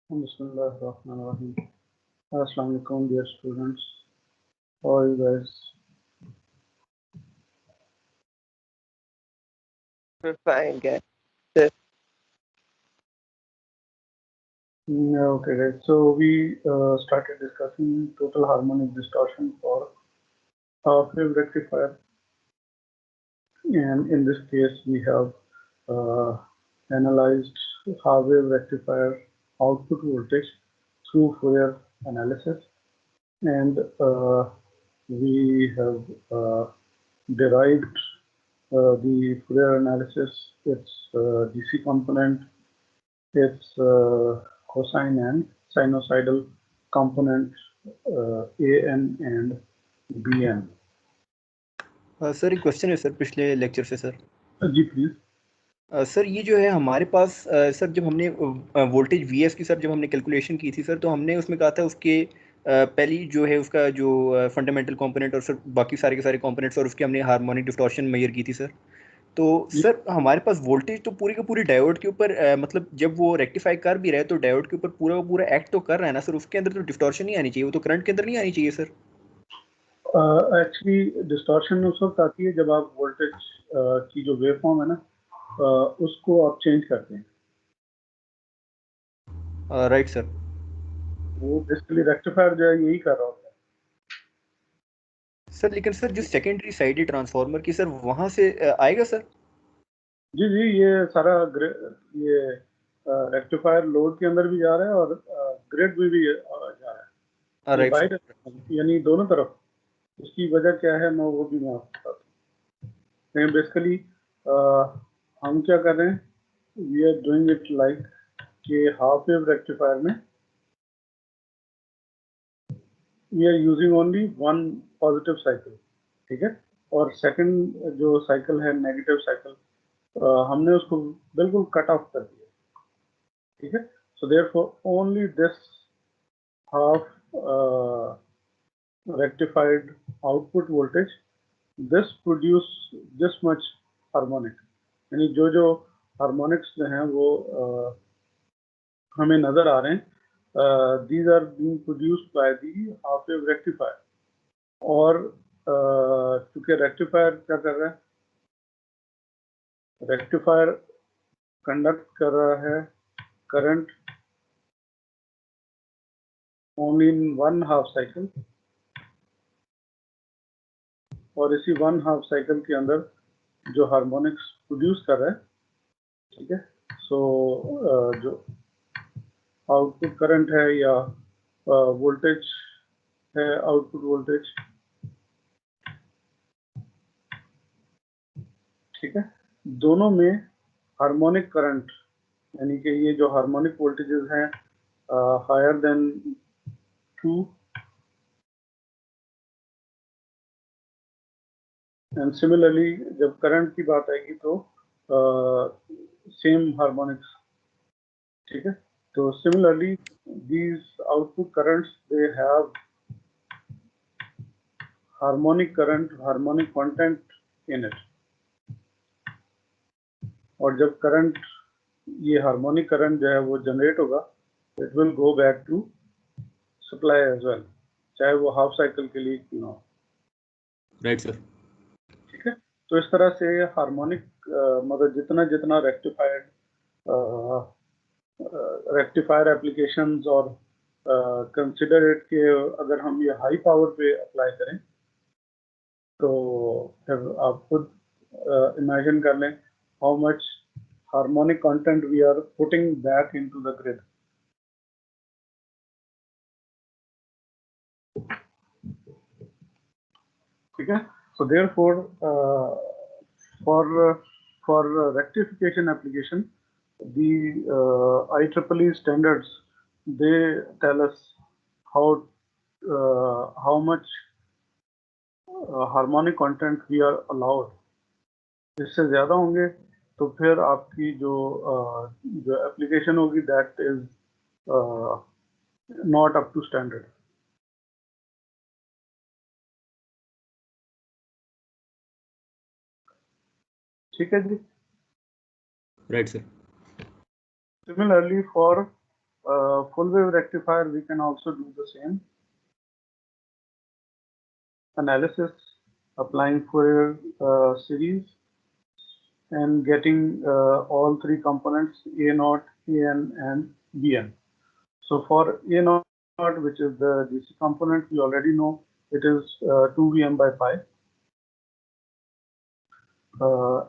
Bismillahirrahmanirrahim. Assalamu alaikum, dear students. How are you guys? We're fine, guys. Okay, guys. So we started discussing total harmonic distortion for half-wave rectifier, and in this case, we have analyzed half-wave rectifier output voltage through Fourier analysis, and we have derived the Fourier analysis, its DC component, its cosine and sinusoidal components AN and BN. Sir एक question है sir पिछले lecture से sir ji please. Sir ये जो है हमारे पास sir जब हमने वोल्टेज वीएफ की सर जब हमने कैलकुलेशन की थी सर तो हमने उसमें कहा था उसके पहली जो है उसका जो फंडामेंटल कंपोनेंट और सर बाकी सारे के सारे कंपोनेंट्स और उसके हमने हार्मोनिक डिस्टॉर्शन मेजर की थी सर। तो सर हमारे पास वोल्टेज तो पूरी का पूरी डायोड के ऊपर मतलब जब वो रेक्टिफाई कर भी रहा है तो डायोड के ऊपर पूरा का पूरा एक्ट तो कर रहा है ना सर, उसके अंदर तो डिस्टॉर्शन नहीं आनी चाहिए, वो तो करंट के अंदर नहीं आनी चाहिए सर। एक्चुअली डिस्टॉर्शन उस वक्त आती है जब आप वोल्टेज की जो वेव फॉर्म है ना उसको आप चेंज करते हैं। Right sir. वो बेसिकली रेक्टिफायर जो है यही कर रहा होता है सर। लेकिन सर जो सेकेंडरी साइड है ट्रांसफार्मर की सर वहां से आएगा सर? जी जी, ये सारा ये रेक्टिफायर लोड के अंदर भी जा रहा है और ग्रिड में भी जा रहा है, राइट यानी दोनों तरफ। उसकी वजह क्या है मैं वो भी मैं आपको बताता हूँ। बेसिकली हम क्या कर रहे हैं, we are doing it like कि हाफ वेव रेक्टिफायर में we are using only one positive cycle, ठीक है, और सेकंड जो साइकिल है नेगेटिव साइकिल हमने उसको बिल्कुल कट ऑफ कर दिया, ठीक है। So therefore only this half rectified output voltage this produce this much harmonic, यानी जो जो हार्मोनिक्स जो हैं वो हमें नजर आ रहे हैं, these are being produced by the half wave rectifier। और चूंकि रेक्टिफायर क्या कर रहा है, रेक्टिफायर कंडक्ट कर रहा है current only in one half cycle, और इसी वन हाफ साइकिल के अंदर जो हार्मोनिक्स प्रोड्यूस कर रहा है, ठीक है। सो जो आउटपुट करंट है या वोल्टेज है, आउटपुट वोल्टेज, ठीक है, दोनों में हार्मोनिक करंट यानी कि ये जो हार्मोनिक वोल्टेजेस हैं हायर देन 2 एंड सिमिलरली जब करंट की बात आएगी तो सेम हार्मोनिक्स, ठीक है। तो similarly these output currents they have harmonic current, harmonic content in it। और जब करंट ये हार्मोनिक करंट जो है वो जनरेट होगा, it will go back to supply as well, चाहे वो हाफ साइकिल के लिए क्यों ना हो। Right sir. ठीक है, तो इस तरह से हार्मोनिक मतलब जितना जितना रेक्टिफायर एप्लीकेशंस और कंसिडर इट के अगर हम ये हाई पावर पे अप्लाई करें तो फिर आप खुद इमेजिन कर लें how much harmonic content we are putting back into the grid. ठीक है, so therefore for rectification application the IEEE standards they tell us how much harmonic content we are allowed. इससे ज़्यादा होंगे तो फिर आपकी जो जो एप्लीकेशन होगी that is not up to standard. ठीक है जी। Right sir. Similarly for full wave rectifier, we can also do the same analysis, applying Fourier series and getting all three components A0, AN, and BN. So for A0, which is the DC component, we already know it is 2 Vm by pi.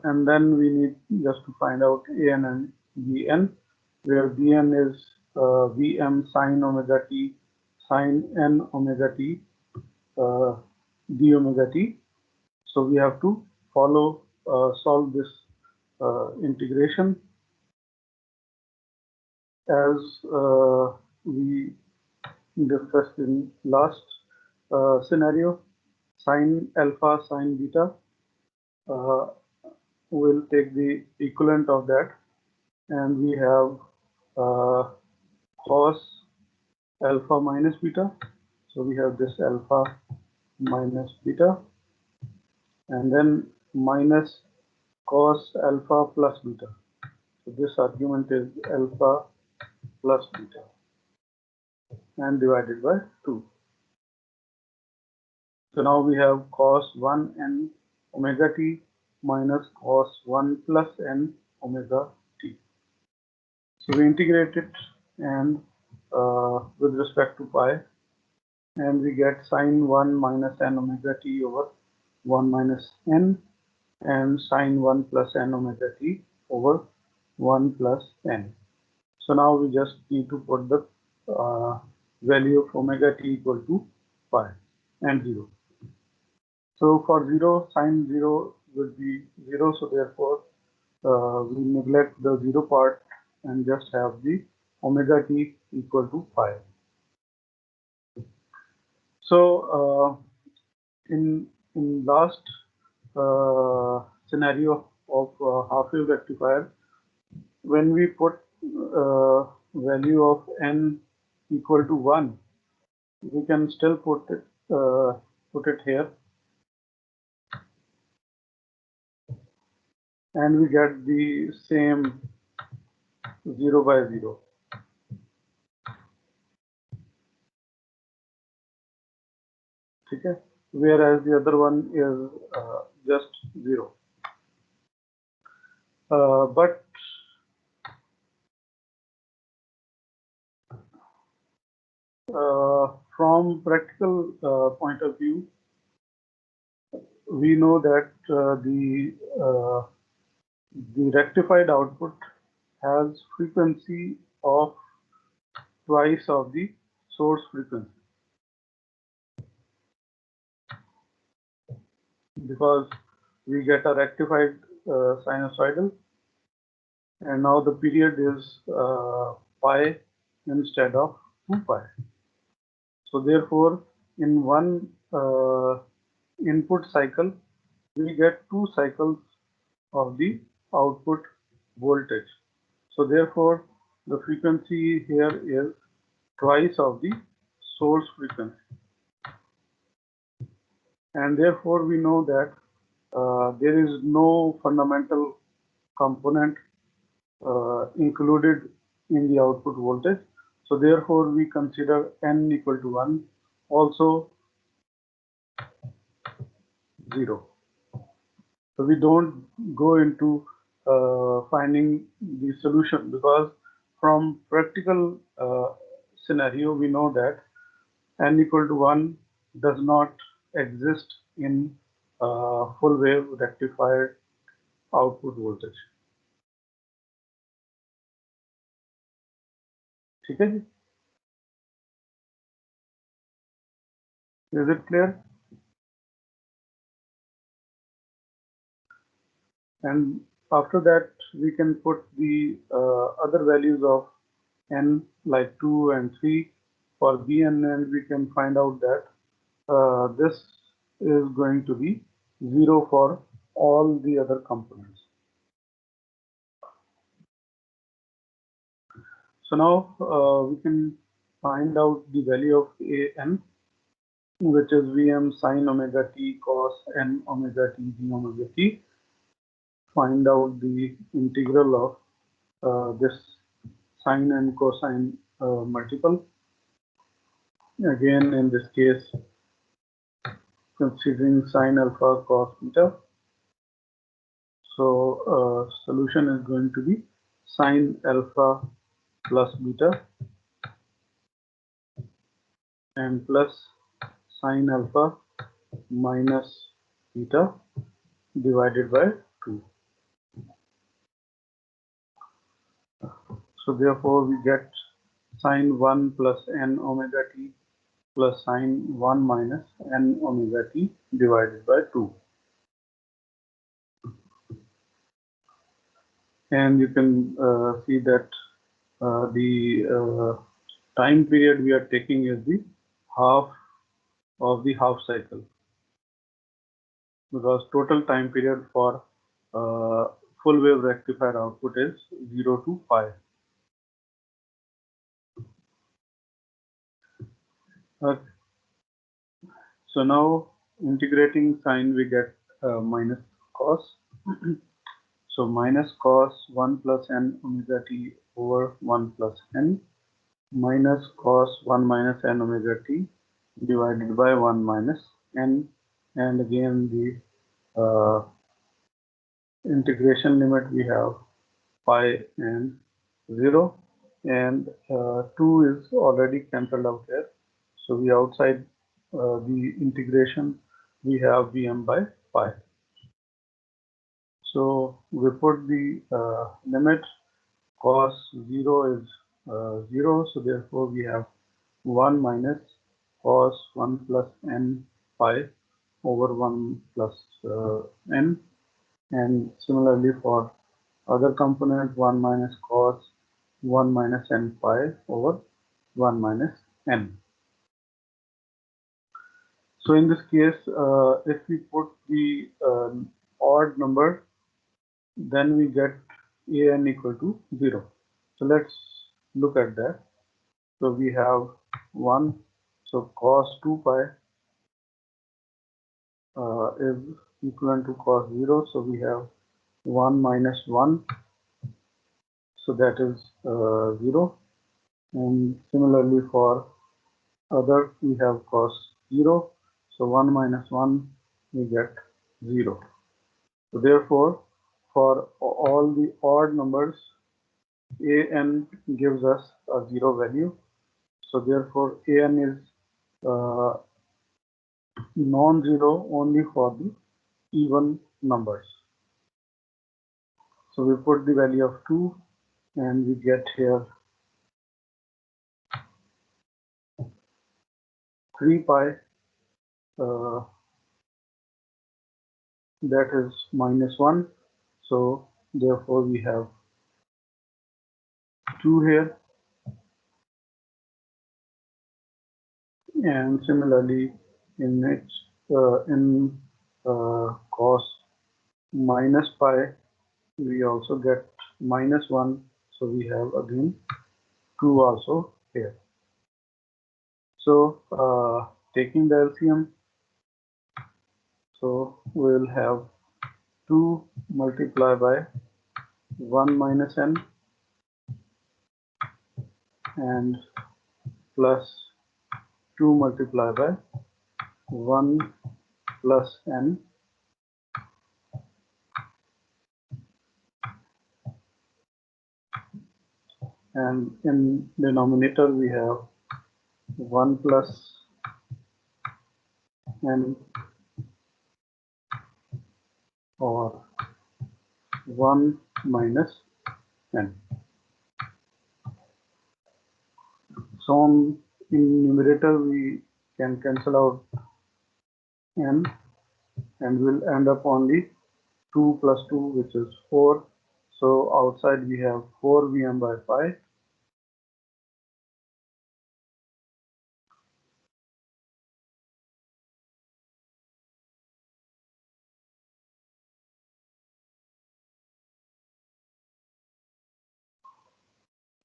And then we need just to find out AN and BN, where BN is Vm sine omega t sine n omega t d omega t. So we have to solve this integration as we discussed in last scenario. Sine alpha, sine beta, we'll take the equivalent of that, and we have cos alpha minus beta. So we have this alpha minus beta, and then minus cos alpha plus beta. So this argument is alpha plus beta and divided by 2. So now we have cos 1 n omega t minus cos 1 plus n omega t. So we integrate it and with respect to pi, and we get sine 1 minus n omega t over 1 minus n, and sine 1 plus n omega t over 1 plus n. So now we just need to put the value of omega t equal to pi and 0. So for 0, sine 0 will be 0. So therefore, we neglect the 0 part and just have the omega t equal to pi. So in last scenario of half wave rectifier, when we put value of n equal to 1, we can still put it here, and we get the same 0 by 0. Okay, whereas the other one is just 0. But from practical point of view, we know that the rectified output has frequency of twice of the source frequency, because we get a rectified sinusoidal, and now the period is pi instead of 2 pi. So therefore, in one input cycle, we get 2 cycles of the output voltage. So therefore, the frequency here is twice of the source frequency. And therefore, we know that there is no fundamental component included in the output voltage. So therefore, we consider n equal to 1, also 0. So we don't go into finding the solution, because from practical scenario, we know that n equal to 1 does not exist in full wave rectified output voltage. ठीक है जी? Is it clear? And after that, we can put the other values of n, like 2 and 3 for Bn, and we can find out that this is going to be 0 for all the other components. So now we can find out the value of An, which is Vm sine omega t cos n omega t d omega t. Find out the integral of this sine and cosine multiple. Again, in this case, considering sine alpha cos beta. So solution is going to be sine alpha plus beta and plus sine alpha minus beta divided by 2. So therefore we get sine 1 plus n omega t plus sine 1 minus n omega t divided by 2. And you can see that the time period we are taking is the half of the half cycle, because total time period for full wave rectifier output is 0 to 5. So now integrating sine, we get minus cos. So minus cos 1 plus n omega t over 1 plus n minus cos 1 minus n omega t divided by 1 minus n, and again the integration limit we have pi and 0, and 2 is already cancelled out here. So we outside the integration we have Vm by pi. So we put the limit cos 0 is 0, so therefore we have 1 minus cos 1 plus n pi over 1 plus n, and similarly for other component 1 minus cos 1 minus n pi over 1 minus n. So in this case, if we put the odd number, then we get an equal to 0. So let's look at that. So we have 1, so cos 2 pi is equivalent to cos 0, so we have 1 minus 1, so that is 0, and similarly for other we have cos 0, so 1 minus 1 we get 0. So therefore for all the odd numbers, an gives us a 0 value, so therefore an is non-zero only for the even numbers. So we put the value of 2 and we get here 3 pi, that is minus 1, so therefore we have 2 here, and similarly in cos minus pi we also get minus 1, so we have again 2 also here. So taking the LCM, so we will have 2 multiplied by 1 minus n and plus 2 multiplied by 1 plus n, and in denominator we have 1 plus n or 1 minus n. So in numerator we can cancel out n and we'll end up only 2 plus 2, which is 4. So outside we have 4 Vm by pi.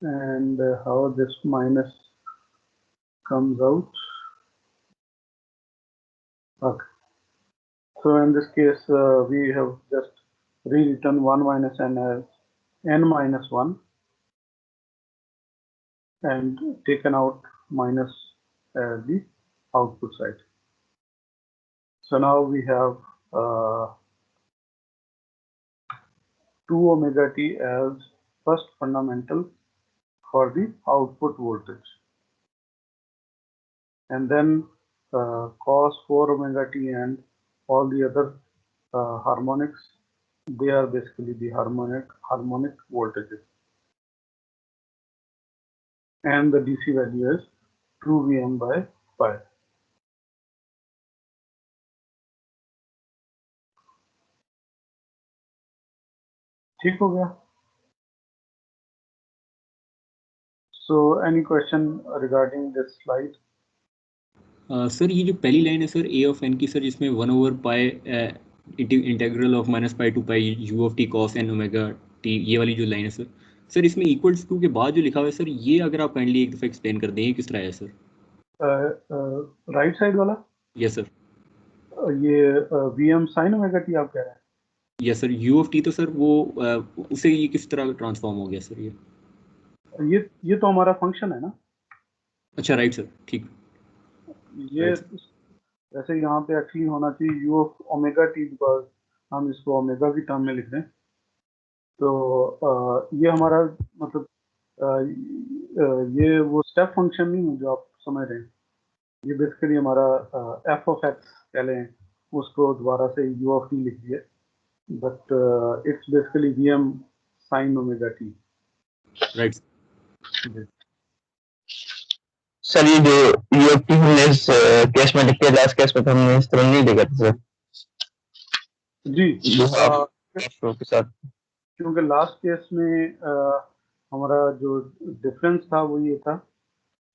And how this minus comes out. Okay. So in this case, we have just rewritten 1 minus n as n minus 1, and taken out minus the output side. So now we have 2 omega t as first fundamental for the output voltage, and then cos 4 omega t and all the other harmonics, they are basically the harmonic voltages, and the DC value is 2 Vm by pi. ठीक हो गया? So any question regarding this slide? Sir ये जो पहली line है sir A of N की sir, जिसमें 1/पाई इंटीग्रल ऑफ -पाई to pi u of t cos n omega t, ये वाली जो लाइन है सर, सर इसमें इक्वल्स टू के बाद जो लिखा हुआ है सर, ये अगर आप काइंडली एक दफ़ा एक्सप्लेन कर दें, ये किस तरह है सर? राइट साइड वाला? Yes sir. ये Vm sin ओमेगा टी आप कह रहे हैं? Yes sir, you of T तो सर वो उसे ये किस तरह ट्रांसफॉर्म हो गया सर? ये तो हमारा फंक्शन है ना। अच्छा राइट सर, ठीक। ये वैसे यहाँ पे एक्चुअली होना चाहिए you of omega T, because हम इसको ओमेगा की टर्म में लिख रहे हैं। तो ये हमारा मतलब ये वो स्टेप फंक्शन नहीं है जो आप समझ रहे हैं। ये बेसिकली हमारा एफ ऑफ एक्स कह लें, उसको दोबारा से यू ऑफ टी लिख दिया, but it's basically Vm sin omega T. Right sir, ये जो यूएफटी हमने इस केस में लिखा है, लास्ट केस में तो हमने इस तरह नहीं लिखा था सर जी के साथ, क्योंकि लास्ट केस में हमारा जो डिफरेंस था वो ये था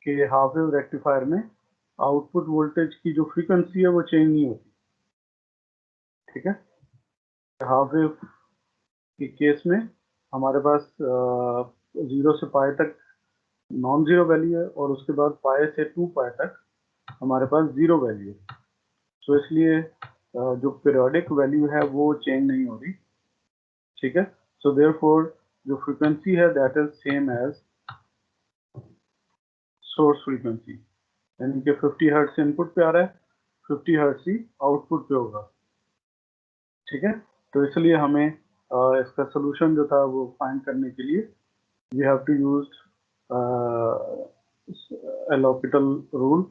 कि हाफ वेव रेक्टिफायर में आउटपुट वोल्टेज की जो फ्रीक्वेंसी है वो चेंज नहीं होती। ठीक है, हाफ वेव के केस में हमारे पास 0 से पाई तक नॉन जीरो वैल्यू है, और उसके बाद पाई से 2 पाई तक हमारे पास जीरो वैल्यू है। तो इसलिए जो पीरियोडिक वैल्यू है वो चेंज नहीं हो रही। ठीक है, सो देयरफॉर जो फ्रीक्वेंसी है that is same as source frequency, यानी कि 50 हर्ट्ज इनपुट पे आ रहा है, 50 हर्ट्ज ही आउटपुट पे होगा। ठीक है, तो इसलिए हमें इसका सोल्यूशन जो था वो फाइंड करने के लिए we have to use L'Hopital rule,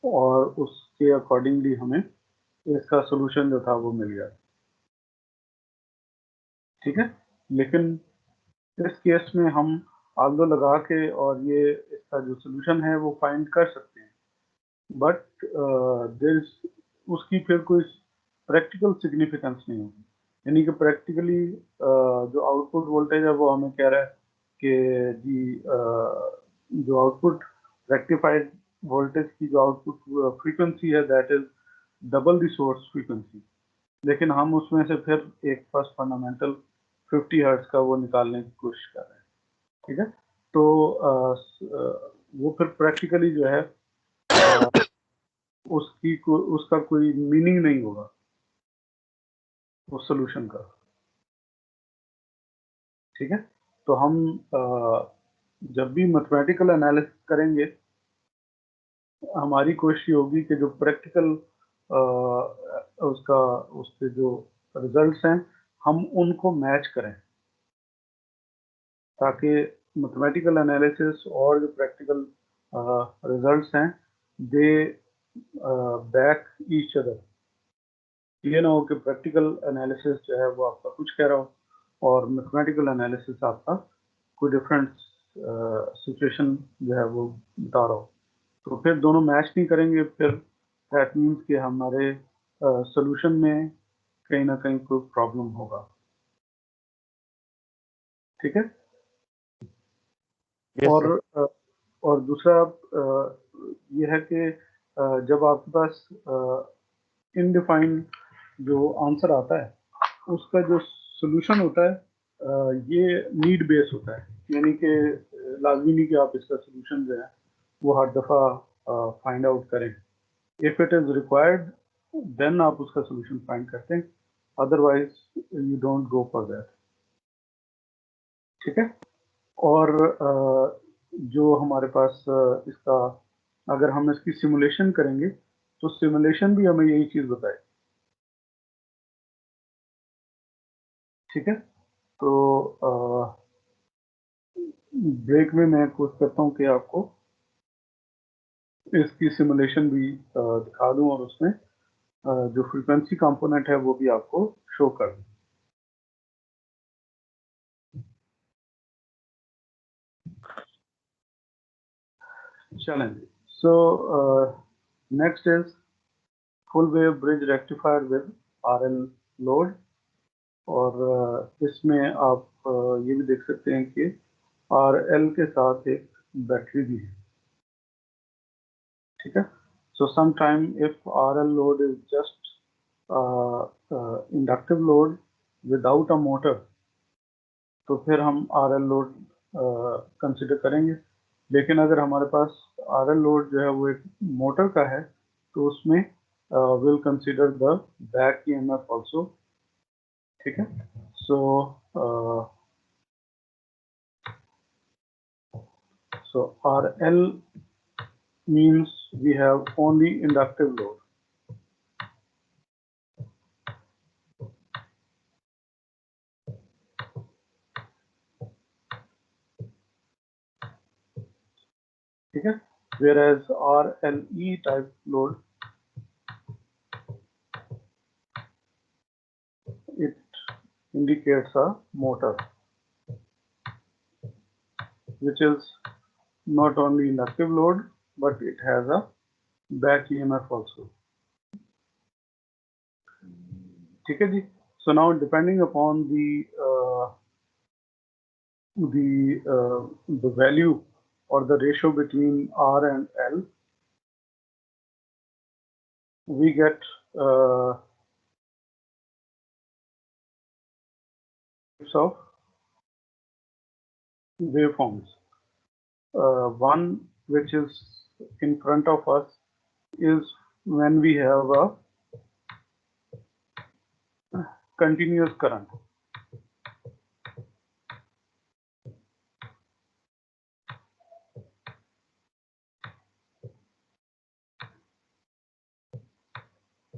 और उसके अकॉर्डिंगली हमें इसका सोल्यूशन जो था वो मिल गया। ठीक है, लेकिन इस केस में हम आल्दो लगा के और ये इसका जो सोल्यूशन है वो फाइंड कर सकते हैं, बट उसकी फिर कोई प्रैक्टिकल सिग्निफिकेंस नहीं होगी। यानी कि प्रैक्टिकली जो आउटपुट वोल्टेज है वो हमें कह रहा है कि जी जो आउटपुट रेक्टिफाइड वोल्टेज की जो आउटपुट फ्रीक्वेंसी है that is double the source frequency, लेकिन हम उसमें से फिर एक फर्स्ट फंडामेंटल 50 हर्ट्ज का वो निकालने की कोशिश कर रहे हैं। ठीक है, तो वो फिर प्रैक्टिकली जो है उसका कोई मीनिंग नहीं होगा उस सोल्यूशन का। ठीक है, तो हम जब भी मैथमेटिकल एनालिसिस करेंगे हमारी कोशिश होगी कि जो प्रैक्टिकल उसके जो रिजल्ट्स हैं हम उनको मैच करें, ताकि मैथमेटिकल एनालिसिस और जो प्रैक्टिकल रिजल्ट्स हैं दे बैक ईच अदर। ये ना हो कि प्रैक्टिकल एनालिसिस जो है वो आपका कुछ कह रहा हो और मैथमेटिकल एनालिसिस आपका कोई डिफरेंट सिचुएशन जो है वो बता रहा हो, तो फिर दोनों मैच नहीं करेंगे, फिर दैट मीन्स कि हमारे सोल्यूशन में कहीं ना कहीं कोई प्रॉब्लम होगा। ठीक है, yes, और दूसरा ये है कि जब आपके पास इनडिफाइंड जो आंसर आता है उसका जो सोल्यूशन होता है ये नीड बेस होता है, यानी कि लाजमी नहीं कि आप इसका सोल्यूशन जो है वो हर दफ़ा फाइंड आउट करें। If it is required then आप उसका सोल्यूशन फाइंड करते हैं, otherwise you don't go for that. ठीक है, और जो हमारे पास इसका अगर हम इसकी सिमुलेशन करेंगे तो सिमुलेशन भी हमें यही चीज बताए। ठीक है, तो ब्रेक में मैं कोशिश करता हूँ कि आपको इसकी सिमुलेशन भी दिखा दूं और उसमें जो फ्रीक्वेंसी कंपोनेंट है वो भी आपको शो कर दूं। चलेंगे। So next is full wave bridge rectifier with RL load, और इसमें आप ये भी देख सकते हैं कि आरएल के साथ एक बैटरी भी है। ठीक है, so sometime if RL load is just inductive load without a motor, तो फिर हम आरएल लोड कंसिडर करेंगे। लेकिन अगर हमारे पास आरएल लोड जो है वो एक मोटर का है तो उसमें will consider the back EMF also. ठीक है, so RL means we have only inductive load. ठीक है, whereas RLE type load, it indicates a motor which is not only inductive load but it has a back EMF also. ठीक है जी, so now depending upon the value or the ratio between R and L, we get of waveforms. One which is in front of us is when we have a continuous current.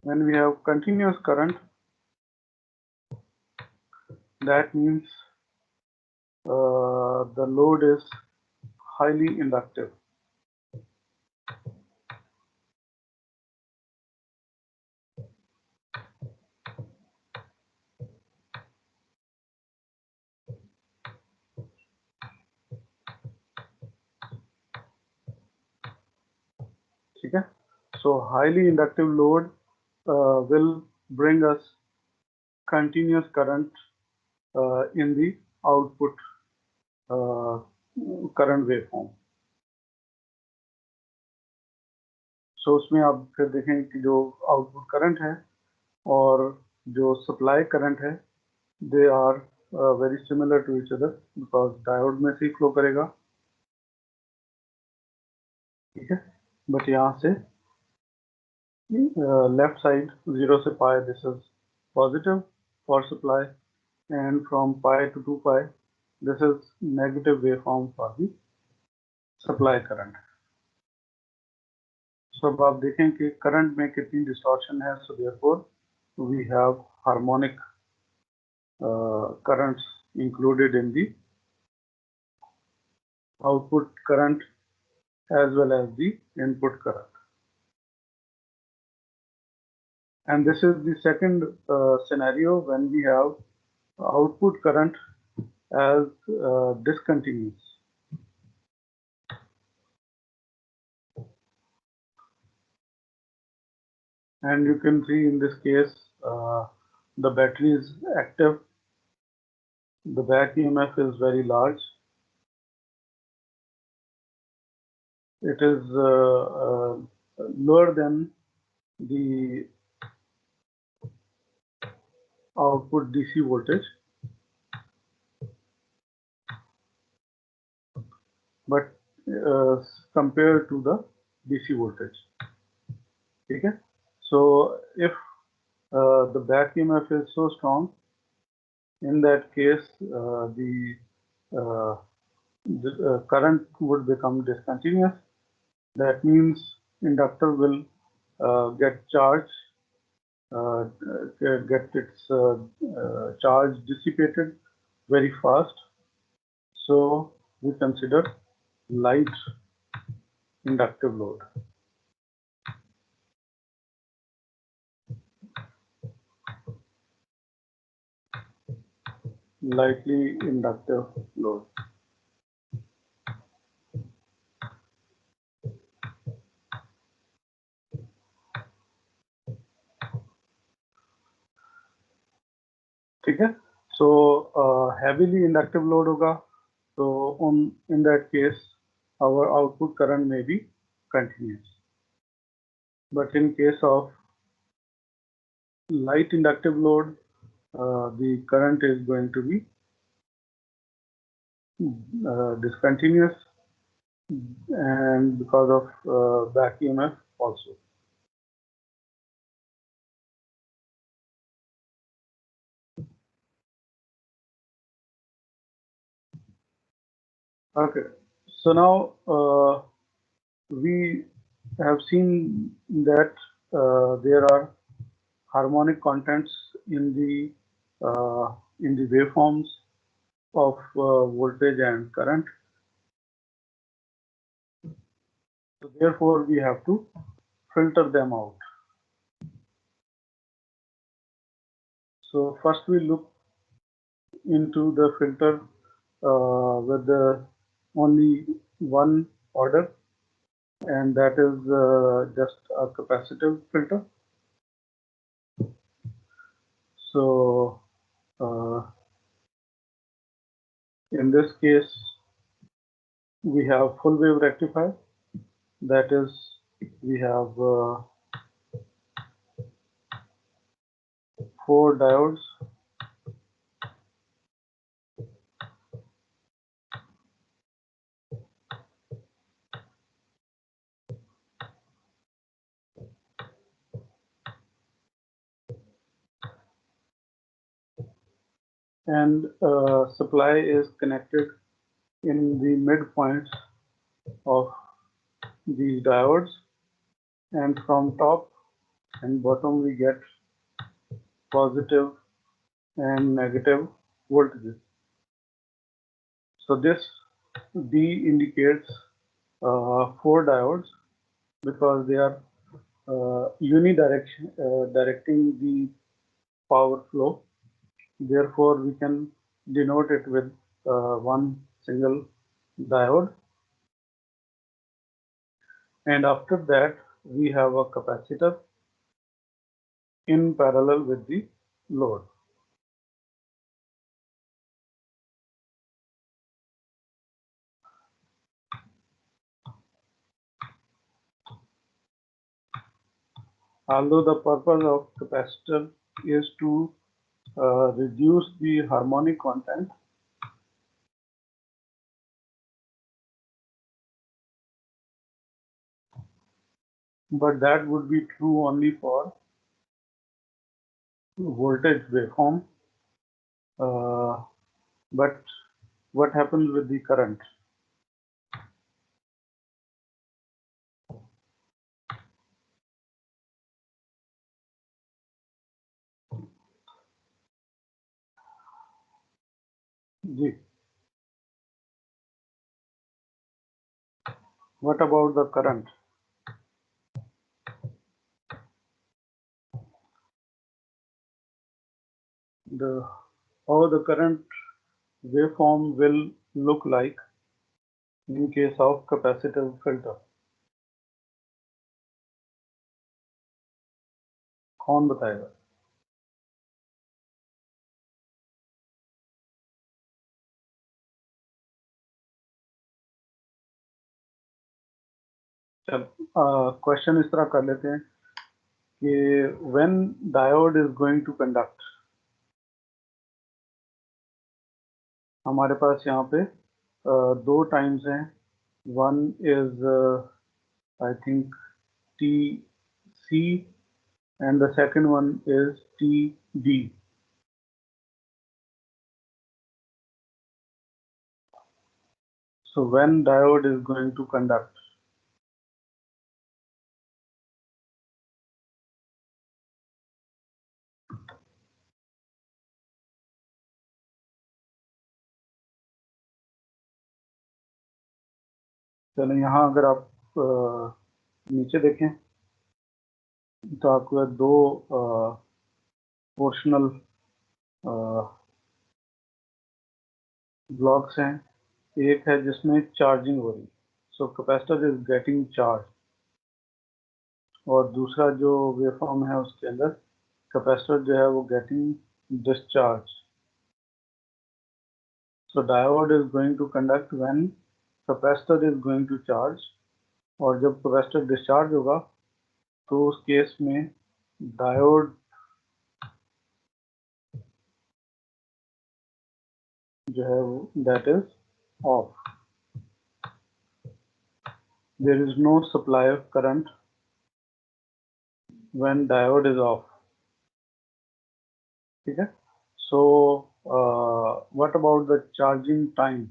When we have continuous current, that means the load is highly inductive. ठीक है, so highly inductive load will bring us continuous current in the output current waveform. So उसमें आप फिर देखें कि जो output current है और जो सप्लाई करंट है, they are very similar to each other because diode में से ही फ्लो करेगा। ठीक है, बट यहाँ से लेफ्ट साइड 0 से pi this is positive for supply, and from pi to 2 pi this is negative waveform for the supply current. So अब आप देखें कि करंट में कितनी डिस्टॉर्शन है, so therefore we have harmonic currents included in the output current as well as the input current. And this is the second scenario when we have output current as discontinuous. And you can see in this case the battery is active, the back EMF is very large, it is lower than the output DC voltage, but compared to the DC voltage. Okay, so if the back EMF is so strong, in that case the the current would become discontinuous. That means inductor will get charged, get its charge dissipated very fast. So we consider light inductive load. Lightly inductive load. ठीक है, so heavily inductive load होगा, so in that case our output current may be continuous, but in case of light inductive load, the current is going to be discontinuous, and because of back EMF also. Okay, so now we have seen that there are harmonic contents in the waveforms of voltage and current. So therefore, we have to filter them out. So first we look into the filter with the only one order, and that is just a capacitive filter. So in this case, we have full wave rectifier. That is, we have 4 diodes. And supply is connected in the midpoints of these diodes, and from top and bottom we get positive and negative voltages. So this D indicates 4 diodes because they are directing the power flow. Therefore, we can denote it with one single diode. And after that, we have a capacitor in parallel with the load. Although the purpose of capacitor is to reduce the harmonic content, but that would be true only for voltage waveform. But what happens with the current? G. What about the current? How the current waveform will look like in case of capacitive filter? कौन बताएगा? चल question इस तरह कर लेते हैं कि when diode is going to conduct, हमारे पास यहाँ पे दो टाइम्स हैं. One is I think TC and the second one is TD. So when diode is going to conduct, चलो यहाँ अगर आप नीचे देखें तो आपको दो पोर्शनल ब्लॉक्स हैं। एक है जिसमें चार्जिंग हो रही, सो कैपेसिटर इज गेटिंग चार्ज, और दूसरा जो वेवफॉर्म है उसके अंदर कैपेसिटर जो है वो getting discharge. So diode is going to conduct when capacitor is going to charge, और जब कैपेसिटर डिस्चार्ज होगा तो उस केस में डायोड जो है वो that is off, there is no supply of current when diode is off. ठीक है। So what about the charging time?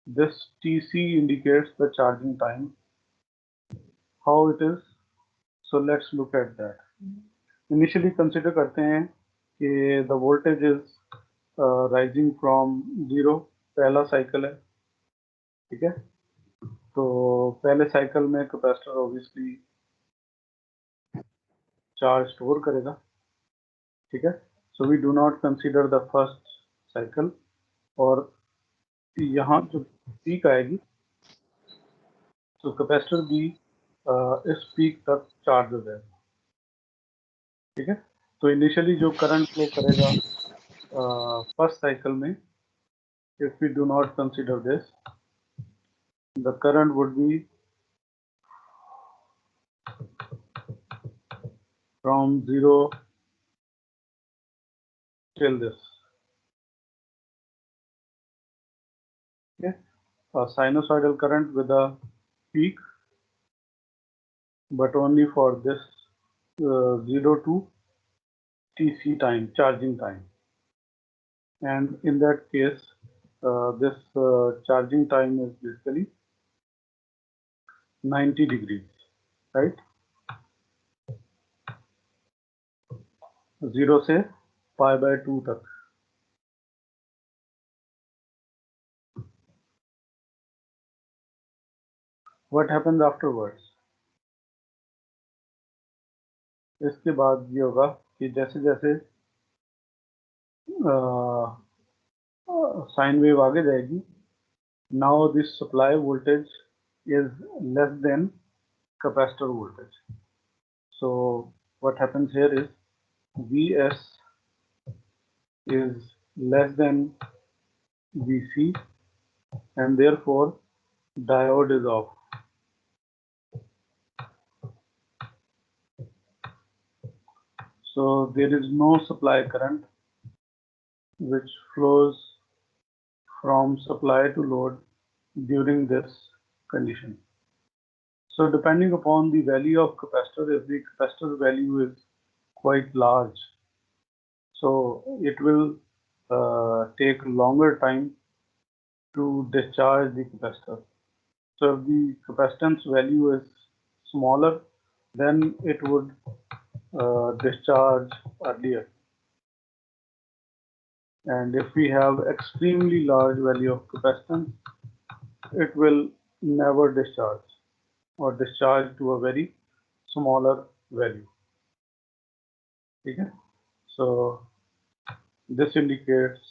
This TC indicates the charging time. How it is? So let's look at that. Initially consider करते हैं कि the voltage is rising from 0, पहला cycle है। ठीक है। तो पहले साइकिल में कैपेसिटर ऑब्वियसली चार्ज स्टोर करेगा। ठीक है। So we do not consider the first cycle, और यहाँ जो पीक आएगी तो कैपेसिटर भी इस पीक तक चार्ज हो जाएगा। ठीक है। तो इनिशियली जो करंट फ्लो करेगा फर्स्ट साइकिल में, if we do not consider this, the current would be from 0 till this. Okay, a sinusoidal current with a peak, but only for this 0 to TC time, charging time, and in that case this charging time is basically 90 degrees, right? 0 से π/2 तक। What happens afterwards? इसके बाद ये होगा कि जैसे जैसे sine wave आगे जाएगी, now this supply voltage is less than capacitor voltage. So what happens here is Vs is less than Vc, and therefore diode is off. So there is no supply current which flows from supply to load during this condition. So depending upon the value of capacitor, if the capacitor value is quite large, so it will take longer time to discharge the capacitor. So if the capacitance value is smaller, then it would discharge earlier. And if we have extremely large value of capacitance, it will never discharge or discharge to a very smaller value. Okay? So this indicates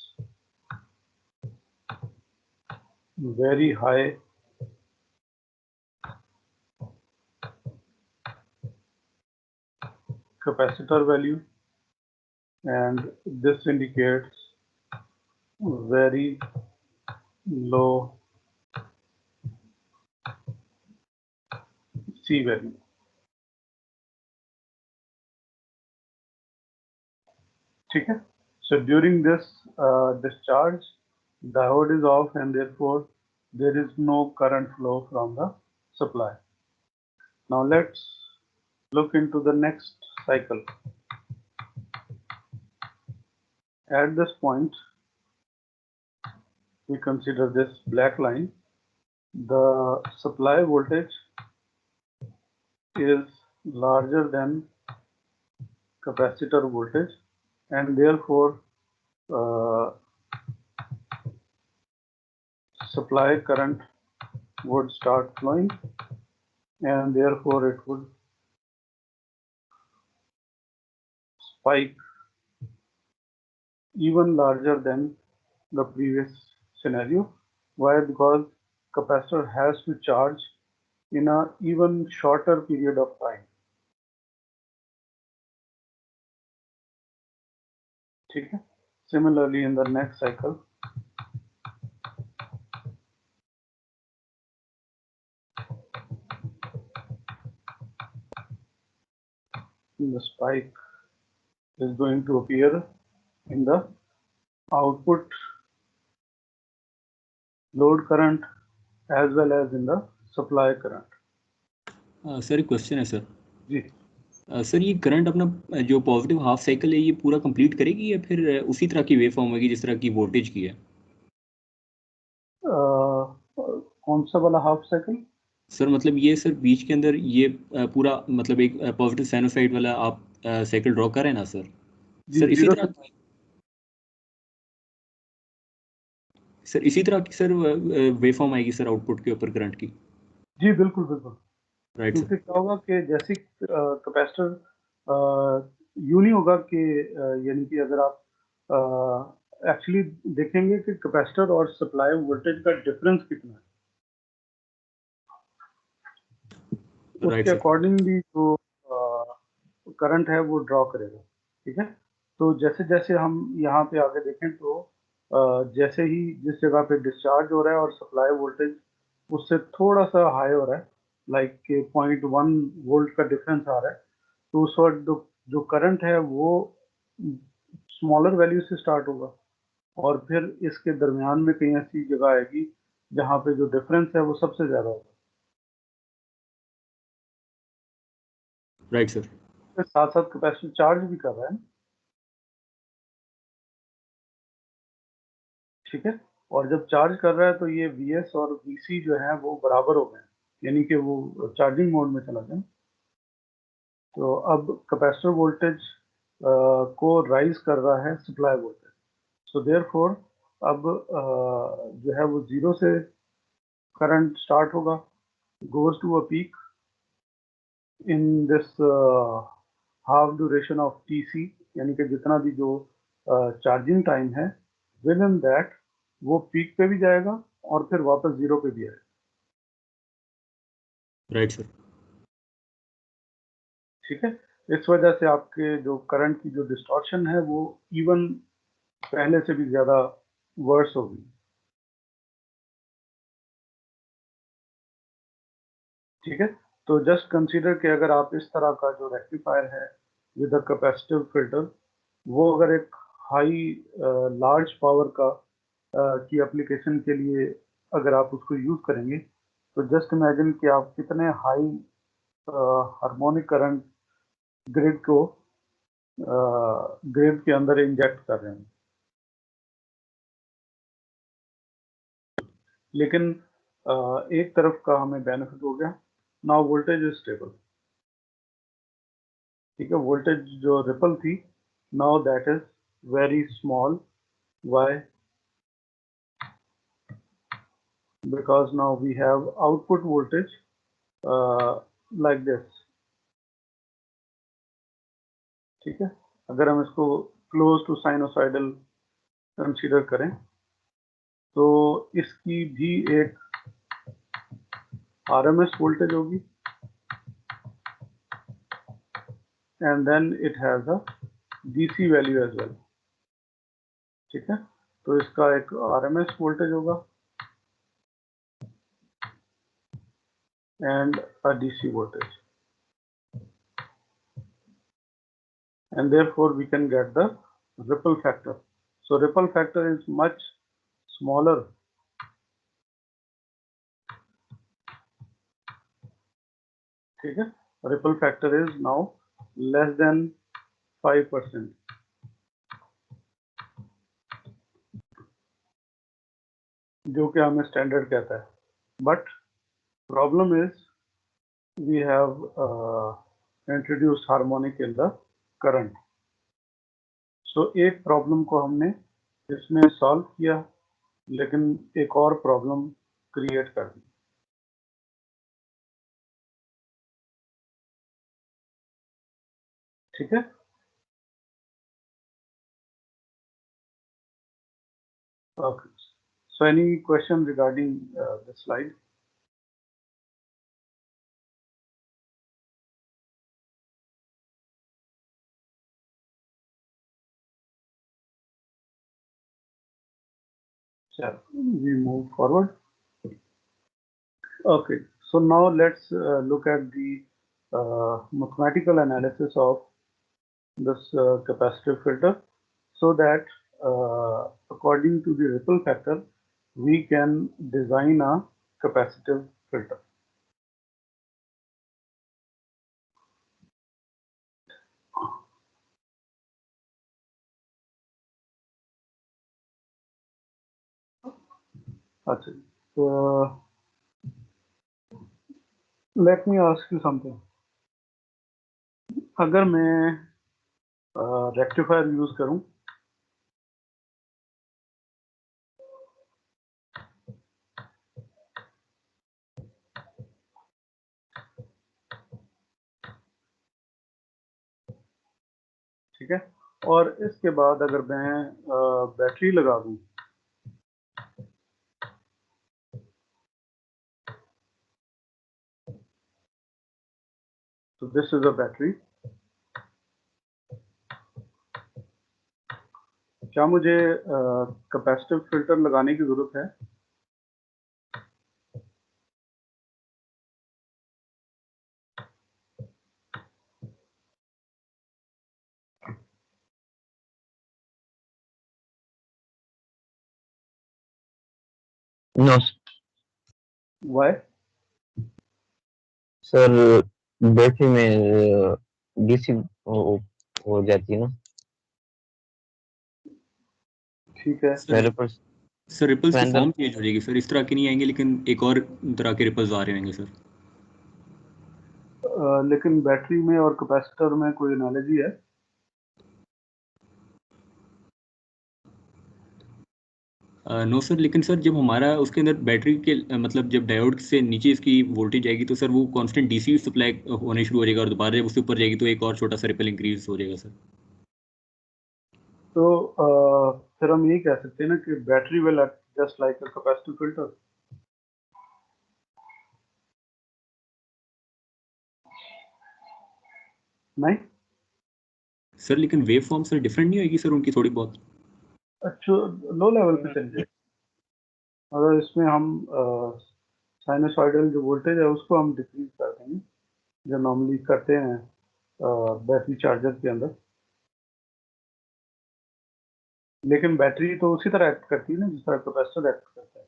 very high capacitor value, and this indicates very low C value. ठीक है? So during this discharge, diode is off, and therefore there is no current flow from the supply. Now let's look into the next cycle. At this point, we consider this black line, the supply voltage is larger than capacitor voltage, and therefore supply current would start flowing, and therefore it would spike even larger than the previous scenario. Why? Because capacitor has to charge in a even shorter period of time. ठीक है? Similarly, in the next cycle, the spike is going to appear in the output load current as well as in the supply current. Sir एक question है sir जी sir ये current अपना जो positive half cycle है ये पूरा complete करेगी या फिर उसी तरह की वेव फॉर्म होगी जिस तरह की वोल्टेज की है? कौन सा वाला हाफ साइकिल? सर मतलब ये सर बीच के अंदर ये पूरा मतलब एक पॉजिटिव साइनोसाइड वाला आप साइकिल ड्रॉ कर रहे हैं ना सर? सर इसी तरह की सर वेव फॉर्म आएगी सर आउटपुट के ऊपर करंट की? जी बिल्कुल बिल्कुल। राइट क्योंकि सर। क्या होगा कि जैसे कैपेसिटर यूं नहीं होगा कि यानी कि अगर आप एक्चुअली देखेंगे कि कैपेसिटर और सप्लाई वोल्टेज का डिफरेंस कितना है, उसके अकॉर्डिंगली जो करंट है वो ड्रॉ करेगा। ठीक है, तो जैसे जैसे हम यहाँ पे आगे देखें तो जैसे ही जिस जगह पे डिस्चार्ज हो रहा है और सप्लाई वोल्टेज उससे थोड़ा सा हाई हो रहा है, लाइक 0.1 वोल्ट का डिफरेंस आ रहा है, तो उस वक्त जो करंट है वो स्मॉलर वैल्यू से स्टार्ट होगा और फिर इसके दरमियान में कहीं ऐसी जगह आएगी जहाँ पे जो डिफरेंस है वो सबसे ज्यादा होगा। Right sir. साथ साथ कैपेसिटर चार्ज भी कर रहा है, ठीक है, और जब चार्ज कर रहा है तो ये Vs और Vc जो है वो बराबर हो गए, यानी कि वो चार्जिंग मोड में चला गया। तो अब कैपेसिटर वोल्टेज को राइज कर रहा है सप्लाई वोल्टेज, सो देयरफॉर अब जो है वो जीरो से करंट स्टार्ट होगा, goes to a peak in this half duration of TC, यानी कि जितना भी जो चार्जिंग टाइम है विद इन दैट वो पीक पे भी जाएगा और फिर वापस जीरो पे भी आएगा। Right sir. ठीक है, इस वजह से आपके जो करंट की जो डिस्टॉर्शन है वो इवन पहले से भी ज्यादा वर्स होगी। ठीक है, तो जस्ट कंसीडर कि अगर आप इस तरह का जो रेक्टिफायर है विद अ कैपेसिटिव फिल्टर, वो अगर एक हाई लार्ज पावर का की एप्लीकेशन के लिए अगर आप उसको यूज करेंगे तो जस्ट इमेजिन कि आप कितने हाई हार्मोनिक करंट ग्रिड को ग्रिड के अंदर इंजेक्ट कर रहे हैं। लेकिन एक तरफ का हमें बेनिफिट हो गया, नाउ वोल्टेज इज स्टेबल। ठीक है, वोल्टेज जो रिपल थी now that is very small. Why? Because now we have output voltage like this. ठीक है, अगर हम इसको क्लोज टू साइनोसाइडल कंसीडर करें तो इसकी भी एक आरएमएस वोल्टेज होगी and then it has a DC value as well. ठीक है, तो इसका एक आरएमएस वोल्टेज होगा and a DC voltage, and therefore we can get the ripple factor. So ripple factor is much smaller. ठीक है, ripple factor is now less than 5%. जो कि हमें स्टैंडर्ड कहता है, but problem is we have introduced harmonic in the current. So एक problem को हमने इसमें सॉल्व किया, लेकिन एक और प्रॉब्लम क्रिएट कर दी। ठीक है, okay. So any question regarding the slide? Sure. We move forward. Okay, so now let's look at the mathematical analysis of this capacitive filter, so that according to the ripple factor, we can design a capacitive filter. Okay. Let me ask you something. अगर मैं rectifier use करूं, ठीक है, और इसके बाद अगर मैं बैटरी लगा दूं, तो दिस इज अ बैटरी, क्या मुझे कैपेसिटिव फिल्टर लगाने की जरूरत है? Know why? सर, बैटरी में डीसी हो जाती है ना। ठीक है, मेरे पर सर रिपल्स की अंदर फॉर्म चेंज हो जाएगी सर, इस तरह के नहीं आएंगे, लेकिन एक और तरह के रिपल्स आ रहे होंगे सर। लेकिन बैटरी में और कैपेसिटर में कोई एनालॉजी है? नो सर, लेकिन सर जब हमारा उसके अंदर बैटरी के मतलब जब डायोड से नीचे इसकी वोल्टेज आएगी तो सर वो कांस्टेंट डीसी सप्लाई होने शुरू हो जाएगा, और दोबारा जब उससे ऊपर जाएगी तो एक और छोटा सा रिपल इंक्रीज हो जाएगा सर। तो फिर हम यही कह सकते हैं ना कि battery will act just like a capacitive filter. नहीं सर लेकिन वेव फॉर्म सर डिफरेंट नहीं होगी सर उनकी थोड़ी बहुत? अच्छा, लो लेवल पे चल जाए। अगर इसमें हम साइनसॉइडल जो वोल्टेज है उसको हम डिक्रीज कर देंगे, जो नॉर्मली करते हैं बैटरी चार्जर के अंदर, लेकिन बैटरी तो उसी तरह एक्ट करती है ना जिस तरह कैपेसिटर एक्ट करता है।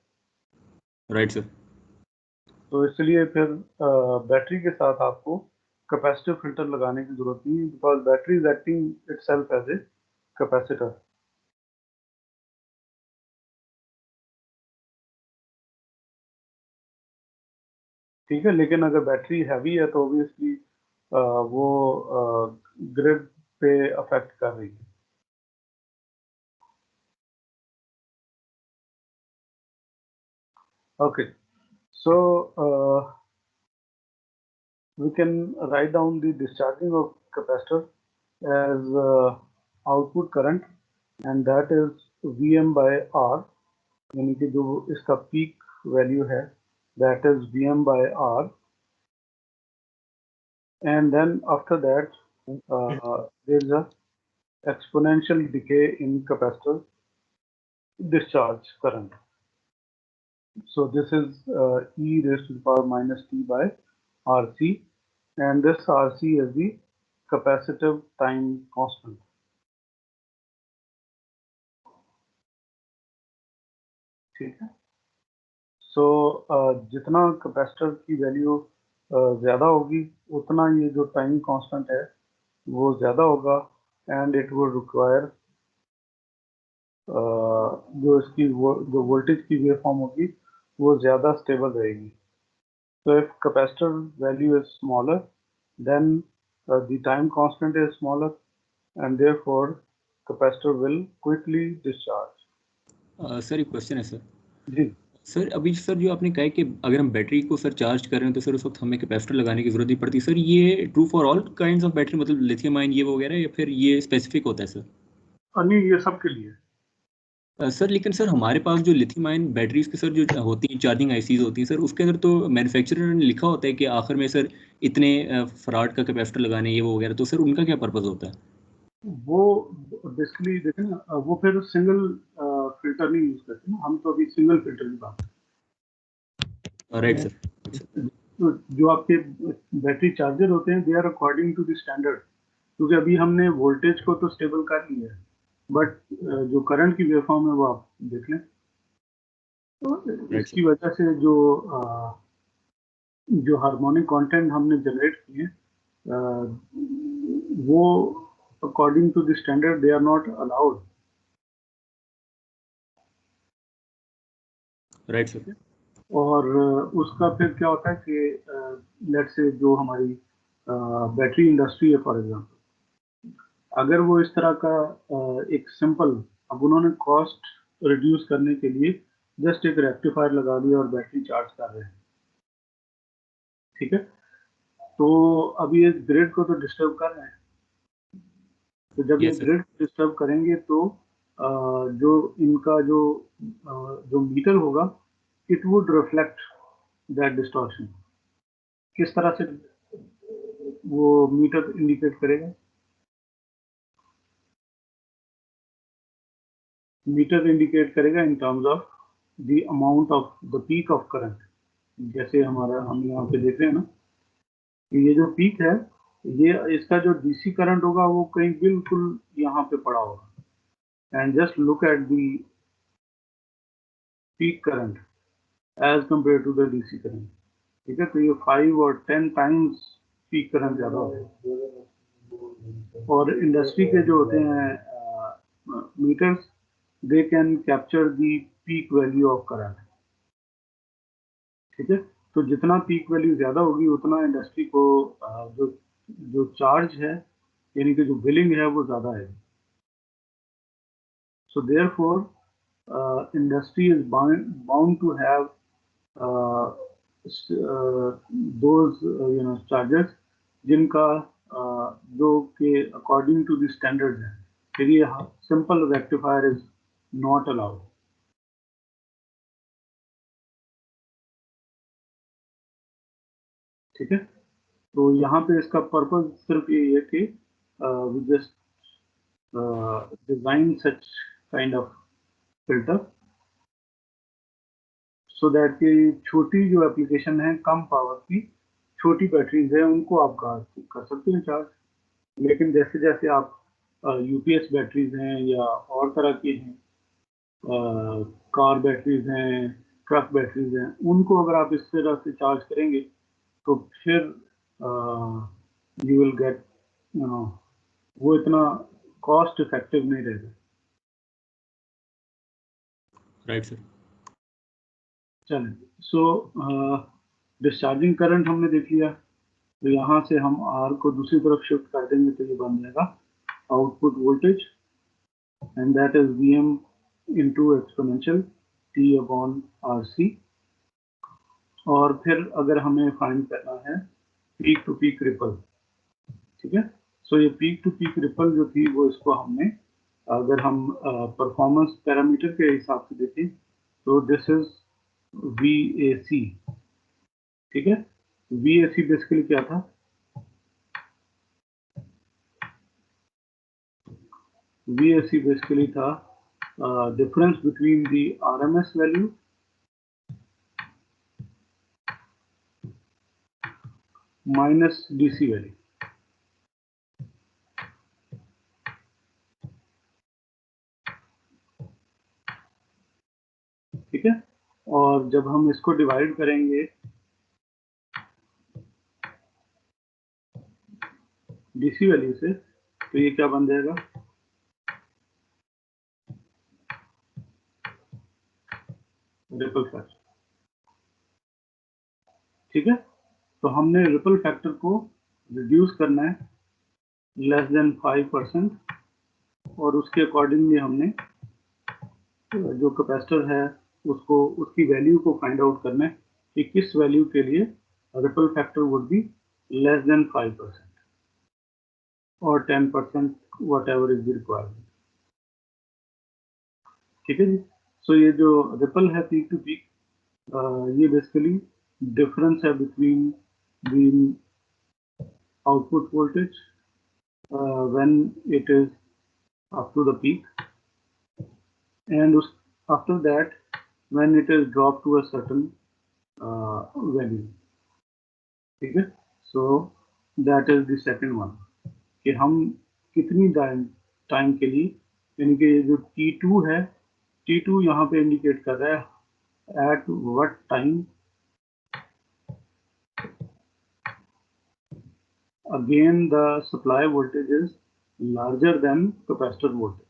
Right sir. तो इसलिए फिर बैटरी के साथ आपको कैपेसिटिव फिल्टर लगाने की जरूरत नहीं है, because battery is acting itself as a capacitor. ठीक है, लेकिन अगर बैटरी हैवी है तो ऑब्वियसली वो ग्रिड पे अफेक्ट कर रही है। Okay, so we can write down the discharging of capacitor as output current, and that is Vm by R, यानी कि जो इसका पीक वैल्यू है that is Vm by R, and then after that there is a exponential decay in capacitor discharge current. So this is e raised to the power minus t by RC, and this RC is the capacitive time constant. ठीक है, सो जितना capacitor की value ज़्यादा होगी उतना ये जो time constant है वो ज़्यादा होगा, एंड इट वुड रिक्वायर जो इसकी जो वोल्टेज की वेव फॉर्म होगी वो ज़्यादा स्टेबल रहेगी. So if capacitor value is smaller, then the time constant is smaller, and therefore capacitor will quickly discharge. Sir एक क्वेश्चन है सर. जी सर अभी सर जो आपने कहा है कि अगर हम बैटरी को सर चार्ज कर रहे हैं तो सर उस वक्त हमें कैपेसिटर लगाने की जरूरत नहीं पड़ती. सर ये true for all kinds of battery, मतलब लिथियम आयन ये वगैरह, या फिर ये स्पेसिफिक होता है सर? नहीं, ये सब के लिए. सर लेकिन सर हमारे पास जो लिथियम आयन बैटरीज की सर जो होती हैं चार्जिंग आईसीज होती हैं सर, उसके अंदर तो मैन्युफैक्चरर ने लिखा होता है कि आखिर में सर इतने फराड का कैपेसिटर लगाने ये वो वगैरह, तो सर उनका क्या पर्पस होता है? वो बेसिकली देखें ना, वो फिर सिंगल फिल्टर नहीं यूज करते ना, हम तो अभी सिंगल फिल्टर की बात. Right sir. तो जो आपके बैटरी चार्जर होते हैं, they are according to the standard. क्योंकि अभी हमने वोल्टेज को तो स्टेबल कर लिया है, बट जो करंट की वेवफॉर्म है वो आप देख लें. तो इसकी वजह से जो हार्मोनिक कंटेंट हमने जनरेट किए वो according to the standard they are not allowed. Right sir. और उसका फिर क्या होता है कि लेट्स से जो हमारी बैटरी इंडस्ट्री है फॉर एग्जांपल, अगर वो इस तरह का एक सिंपल, अब उन्होंने कॉस्ट रिड्यूस करने के लिए जस्ट एक रेक्टिफायर लगा दिया और बैटरी चार्ज कर रहे हैं, ठीक है. तो अभी इस ग्रिड को तो डिस्टर्ब कर रहे हैं. तो जब ये Yes, sir. ग्रिड डिस्टर्ब करेंगे तो जो इनका जो मीटर होगा, it would reflect that distortion. किस तरह से वो मीटर इंडिकेट करेगा? मीटर इंडिकेट करेगा in terms of the amount of the peak of current. जैसे हम यहाँ पे देख रहे हैं ना कि ये जो पीक है, ये इसका जो डीसी करंट होगा वो कहीं बिल्कुल यहाँ पे पड़ा होगा. And just look at the peak current as compare to the DC current. ठीक है, तो ये 5 और 10 टाइम्स पीक करंट ज़्यादा होता है. और इंडस्ट्री के जो होते हैं meters, they can capture the peak value of current. ठीक है, तो जितना पीक वैल्यू ज़्यादा होगी उतना इंडस्ट्री को जो जो चार्ज है, यानी कि जो बिलिंग है, वो ज़्यादा है. So therefore industry is bound to have those charges जिनका जो के अकॉर्डिंग टू द स्टैंडर्ड है. फिर ये simple rectifier is not allowed. ठीक है, तो यहाँ पे इसका पर्पस सिर्फ ये है कि we just design such kind of filter so that कि छोटी जो एप्लीकेशन है, कम पावर की छोटी बैटरीज है, उनको आप कर सकते हैं चार्ज. लेकिन जैसे जैसे आप यूपीएस बैटरीज हैं या और तरह की हैं, कार बैटरीज हैं, ट्रक बैटरीज हैं, उनको अगर आप इस तरह से चार्ज करेंगे तो फिर यू विल गेट वो इतना कॉस्ट इफेक्टिव नहीं रहेगा. Right sir. चलिए, सो डिस्चार्जिंग करंट हमने देख लिया. तो यहाँ से हम आर को दूसरी तरफ शिफ्ट कर देंगे तो ये बन जाएगा output voltage, and that is Vm into exponential T upon RC. और फिर अगर हमें फाइंड करना है पीक टू पीक रिपल, ठीक है. सो ये पीक टू पीक रिपल जो थी वो इसको हमने, अगर हम परफॉर्मेंस पैरामीटर के हिसाब से देखें तो दिस इज VAC. ठीक है, VAC बेसिकली क्या था? VAC बेसिकली था difference between the RMS value minus DC value. ठीक है, और जब हम इसको डिवाइड करेंगे DC वैल्यू से तो ये क्या बन जाएगा? Ripple factor. ठीक है, तो हमने रिपल फैक्टर को रिड्यूस करना है लेस देन 5%, और उसके अकॉर्डिंगली हमने जो कैपेसिटर है उसको, उसकी वैल्यू को फाइंड आउट करना है कि किस वैल्यू के लिए ripple factor would be less than 5% और 10%, what ever is the requirement. ठीक है जी। सो ये जो रिपल है पीक टू पीक, ये बेसिकली डिफरेंस है between the output voltage when it is up to the peak, and after that when it is dropped to a certain value. ठीक है, so that is the second one, कि हम कितनी time के लिए, यानी कि जो T2 है, T2 यहाँ पे इंडिकेट कर रहा है at what time again the supply voltage is larger than capacitor voltage.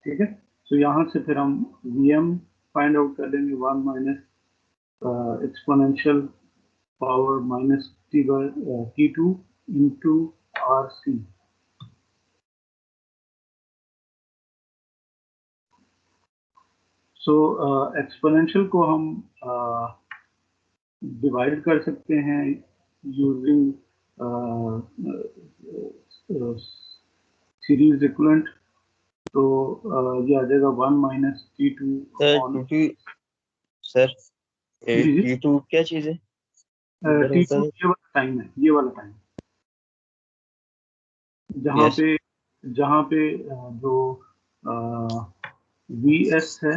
ठीक है, तो यहाँ से फिर हम Vm फाइंड आउट कर लेंगे, 1 minus exponential power minus T2 into RC। So exponential को हम डिवाइड कर सकते हैं यूजिंग सीरीज इक्विवेलेंट, तो ये आ जाएगा 1 minus T2 on. Sir ji T2 क्या चीज है? T2 ये वाला टाइम है, ये वाला टाइम जहाँ पे जो Vs है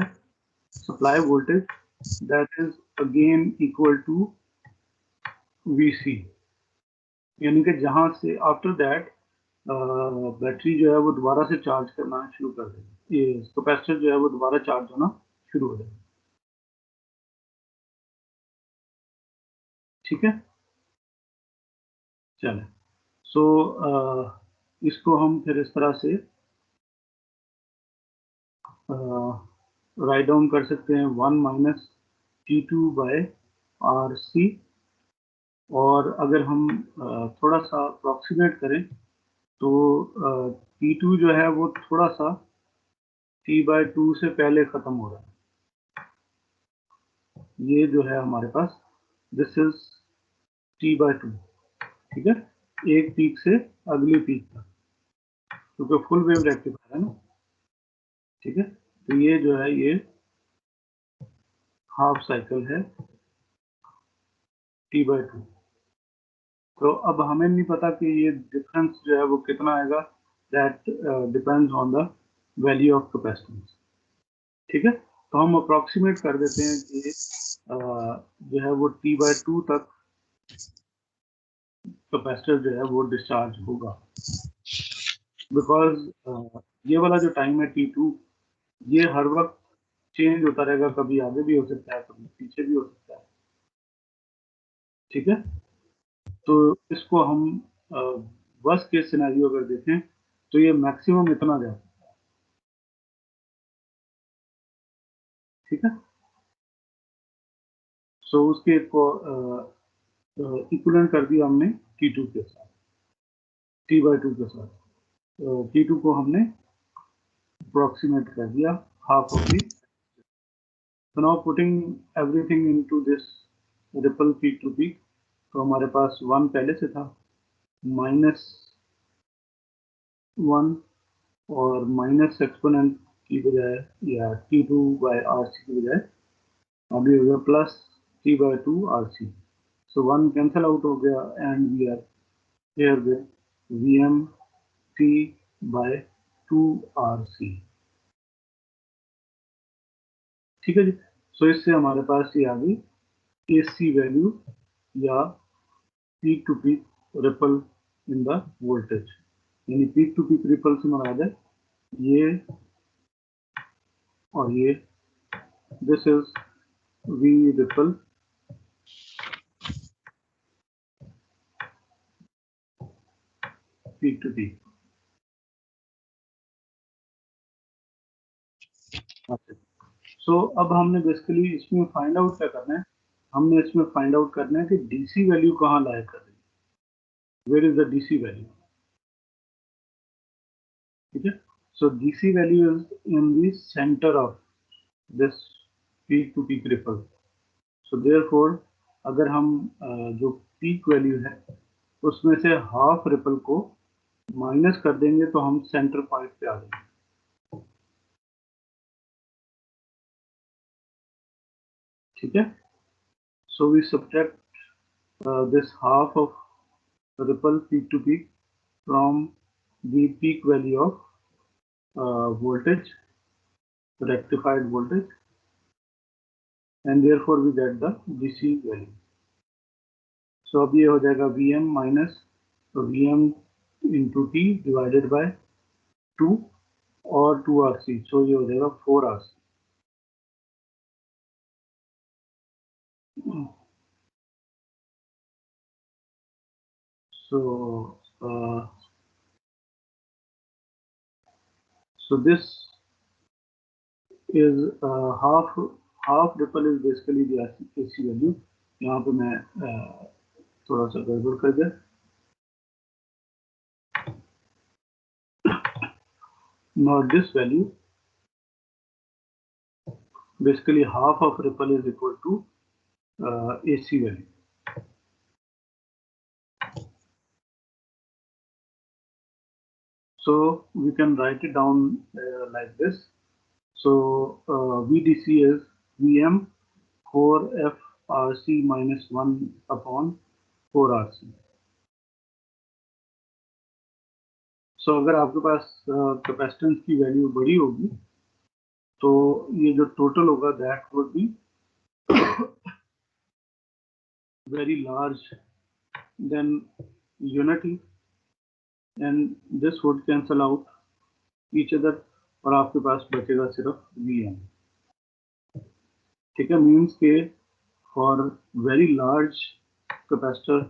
supply voltage, that is again equal to Vc, यानी कि जहाँ से आफ्टर दैट बैटरी जो है वो दोबारा से चार्ज करना शुरू कर देगी, ये कैपेसिटर जो है वो दोबारा चार्ज होना शुरू हो जाएगा। ठीक है, चले। सो इसको हम फिर इस तरह से राइट डाउन कर सकते हैं, 1 माइनस T2 बाय RC, और अगर हम थोड़ा सा अप्रोक्सीमेट करें तो T2 जो है वो थोड़ा सा T/2 से पहले खत्म हो रहा है। ये जो है हमारे पास, दिस इज T/2। ठीक है, एक पीक से अगली पीक तक, क्योंकि फुल वेव रेक्टिफायर है ना। ठीक है, तो ये जो है ये हाफ साइकिल है T/2। तो अब हमें नहीं पता कि ये डिफरेंस जो है वो कितना आएगा, that depends on the value of capacitance. ठीक है, तो हम अप्रोक्सीमेट कर देते हैं कि जो है वो T/2 तक कैपेसिटर जो है वो डिस्चार्ज होगा, बिकॉज ये वाला जो टाइम है T2, ये हर वक्त चेंज होता रहेगा, कभी आगे भी हो सकता है, कभी पीछे भी हो सकता है। ठीक है, तो इसको हम वर्स्ट केस सिनेरियो अगर देखें तो ये मैक्सिमम इतना जा सकता है। ठीक है, सो उसके इक्विवेलेंट कर दिया हमने T2 के साथ, T/2 के साथ। T2 को हमने अप्रोक्सीमेट कर दिया half of the. So now putting everything into this ripple peak to peak, तो हमारे पास 1 पहले से था, -1 और माइनस एक्सपोनेंट की बजाय या T2 बाय RC की बजाय अभी हो गया plus T/2 RC। So 1 cancel out हो गया and we are here with Vm T/2 RC। ठीक है जी, सो इससे हमारे पास ये आ गई AC वैल्यू या peak to peak ripple in the voltage, यानी पीक टू पीक रिपल से मुराद है ये और ये, this is V ripple peak to peak. So अब हमने बेसिकली इसमें फाइंड आउट क्या करना है, हमने इसमें फाइंड आउट करना है कि डीसी वैल्यू कहाँ लाया कर रही है, where is the DC value, ठीक है। So DC value is in the centre of this peak to peak ripple. So therefore अगर हम जो पीक वैल्यू है उसमें से हाफ रिपल को माइनस कर देंगे तो हम सेंटर पॉइंट पे आ जाएंगे, ठीक है। So we subtract this half of ripple peak to peak from the peak value of voltage, rectified voltage, and therefore we get the DC value. So अब ये हो जाएगा Vm minus Vm into T divided by 2 और 2RC, so ये हो जाएगा 4RC. So this is half ripple is basically the AC value. यहाँ पे मैं थोड़ा सा गड़बड़ कर दिया. Now this value, basically half of ripple is equal to AC value. So we can write it down like this. So VDC is Vm 4FRC minus 1 upon 4RC. So अगर आपके पास कैपेसिटेंस की वैल्यू बड़ी होगी तो ये जो total होगा that would be very large than unity and this would cancel out each other और आपके पास बचेगा सिर्फ Vm, ठीक है। मीन्स के for very large capacitor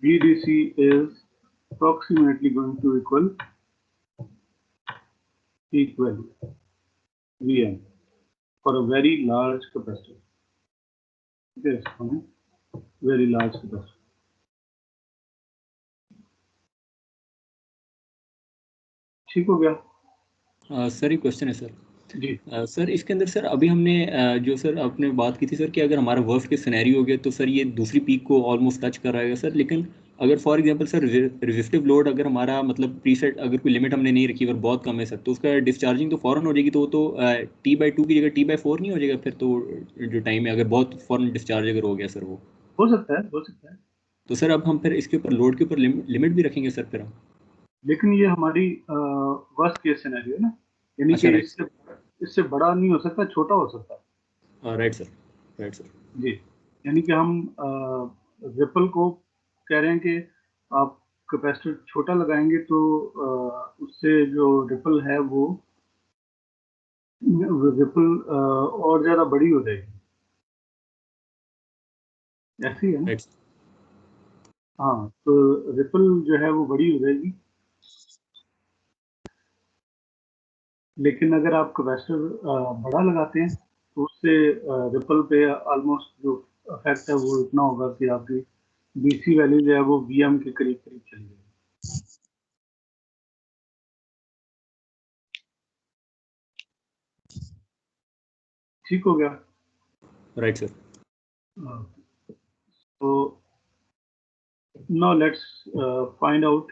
VDC is approximately going to equal peak value Vm for a very large capacitor. Yes, very large capacitor. ठीक हो गया? सर ये क्वेश्चन है सर जी सर इसके अंदर सर अभी हमने जो सर आपने बात की थी सर कि अगर हमारा वर्स्ट के सिनेरियो हो गया तो सर ये दूसरी पीक को ऑलमोस्ट टच कर रहेगा सर, लेकिन अगर for example sir resistive load अगर हमारा मतलब प्रीसेट अगर कोई लिमिट हमने नहीं रखी अगर बहुत कम है सर तो उसका डिस्चार्जिंग तो फ़ौरन हो जाएगी, तो वो तो T/2 की जगह T/4 नहीं हो जाएगा फिर तो जो टाइम है अगर बहुत फ़ौरन डिस्चार्ज अगर हो गया सर वो हो सकता है। तो सर अब हम फिर इसके ऊपर लोड के ऊपर लिमिट भी रखेंगे सर फिर हम, लेकिन ये हमारी वर्स्ट केस सिनेरियो है ना, यानी अच्छा कि राइट इससे बड़ा नहीं हो सकता, छोटा हो सकता है। राइट सर जी, यानी कि हम रिपल को कह रहे हैं कि आप कैपेसिटर छोटा लगाएंगे तो उससे जो रिपल है वो रिपल और ज़्यादा बड़ी हो जाएगी, ऐसी है ना। राइट हाँ, तो रिपल जो है वो बड़ी हो जाएगी, लेकिन अगर आप कैपेसिटर बड़ा लगाते हैं तो उससे रिपल पे ऑलमोस्ट जो इफेक्ट है वो इतना होगा कि आपकी डीसी वैल्यू जो है वो वीएम के करीब करीब चली जाएगी। ठीक हो गया? Right sir So now let's find out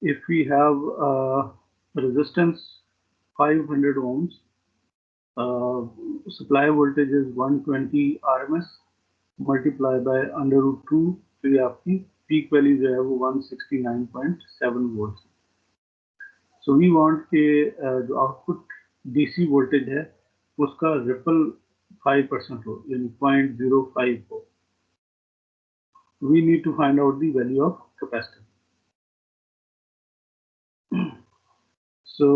if we have resistance 500 ohms, supply voltage is 120 RMS multiplied by under root 2, तो ये आपकी peak value जो है वो 169.7 volts. So we want के जो output DC voltage है उसका ripple 5% हो, यानी 0.05 हो. We need to find out the value of capacitor. So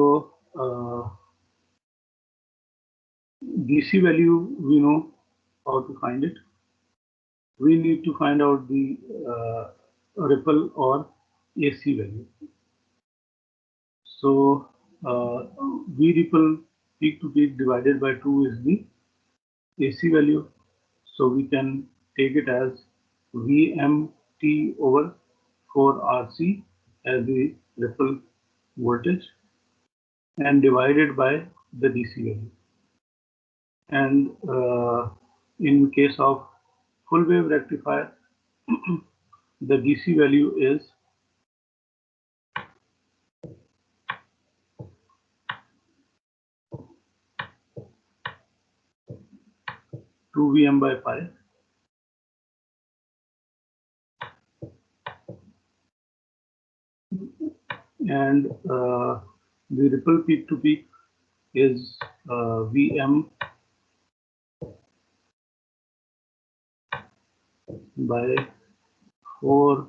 DC value, we know how to find it. We need to find out the ripple or AC value. So V ripple peak to peak divided by 2 is the AC value. So we can take it as VMT over 4RC as the ripple voltage and divided by the DC value. And in case of full wave rectifier, the DC value is 2 Vm by pi. And the ripple peak to peak is Vm by 4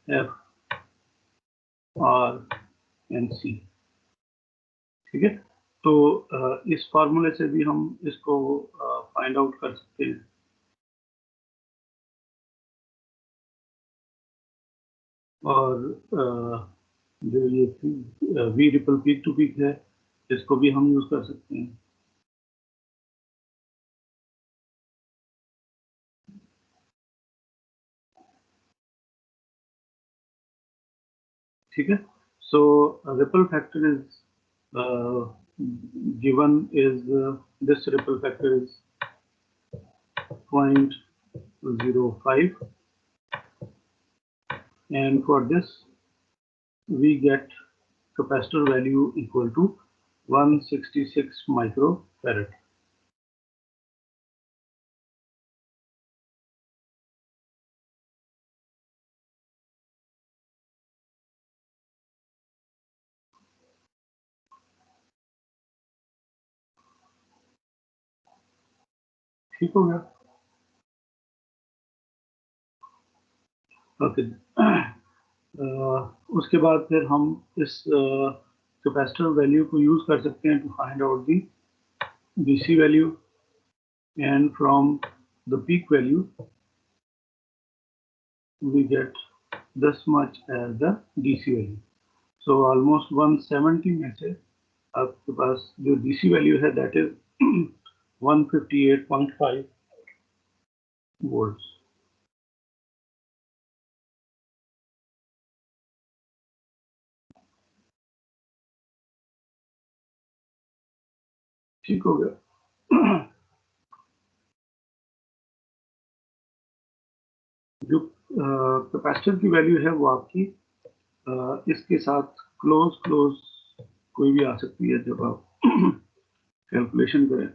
F R and C. ठीक है, तो इस फार्मूले से भी हम इसको find out कर सकते हैं। और जो ये V ripple peak to peak है, इसको भी हम यूज कर सकते हैं। ठीक है, so ripple factor is given is this ripple factor is 0.05, and for this we get capacitor value equal to 166 microfarad. ठीक हो गया? ओके। उसके बाद फिर हम इस कैपेसिटर वैल्यू को यूज कर सकते हैं to find out the DC value, and from the peak value we get this much as the DC value. So almost 170 में से आपके पास जो DC वैल्यू है that is 158.5 volts. ठीक हो गया? जो कैपेसिटर की वैल्यू है वो आपकी इसके साथ क्लोज कोई भी आ सकती है जब आप कैलकुलेशन करें।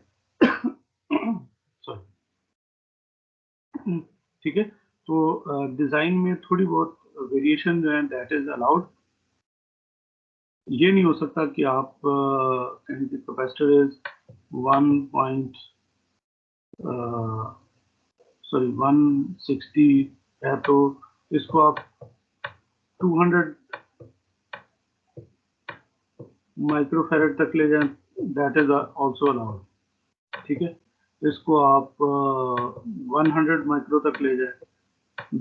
सॉरी। ठीक है, तो डिजाइन में थोड़ी बहुत वेरिएशन जो है दैट इज अलाउड। ये नहीं हो सकता कि आप कहें कि कैपेसिटर इज 160 है तो इसको आप 200 माइक्रोफैरड तक ले जाएं, दैट इज आल्सो अलाउड। ठीक है, इसको आप 100 माइक्रो तक ले जाएं,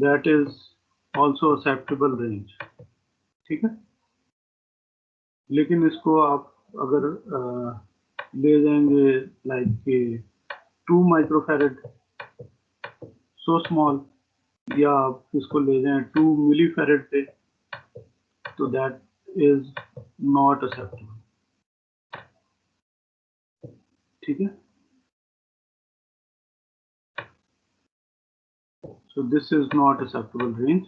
that is also acceptable range. ठीक है, लेकिन इसको आप अगर ले जाएंगे लाइक 2 माइक्रोफैरड सो स्मॉल, या आप इसको ले जाएं 2 मिलीफैरड पे, तो दैट इज नॉट एक्सेप्टेबल। ठीक है, so this is not acceptable range.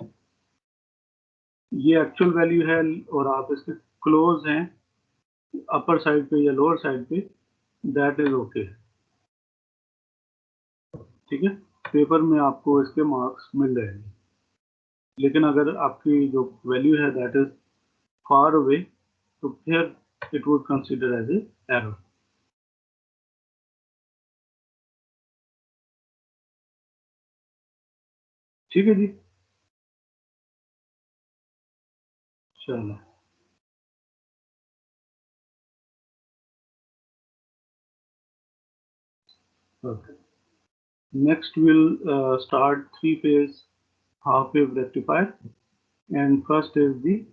ये एक्चुअल वैल्यू है और आप इसके क्लोज हैं अपर साइड पे या लोअर साइड पे, दैट इज ओके। ठीक है, पेपर में आपको इसके मार्क्स मिल जाएंगे, लेकिन अगर आपकी जो वैल्यू है दैट इज फार अवे, तो फिर it would consider as a error. ठीक है जी, चलो। Okay. Next we'll start three-phase half-wave rectifier, and first is the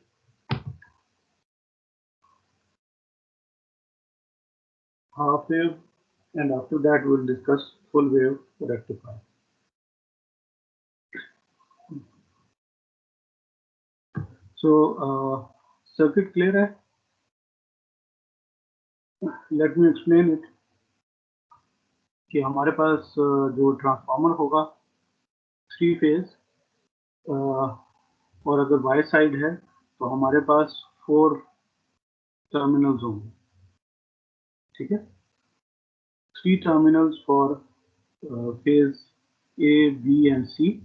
half-wave, and after that we'll discuss full-wave rectifier. So circuit clear है? Let me explain it. कि हमारे पास जो transformer होगा three phase, और अगर वाई साइड है तो हमारे पास 4 टर्मिनल्स होंगे, ठीक है। 3 terminals for phase A, B and C,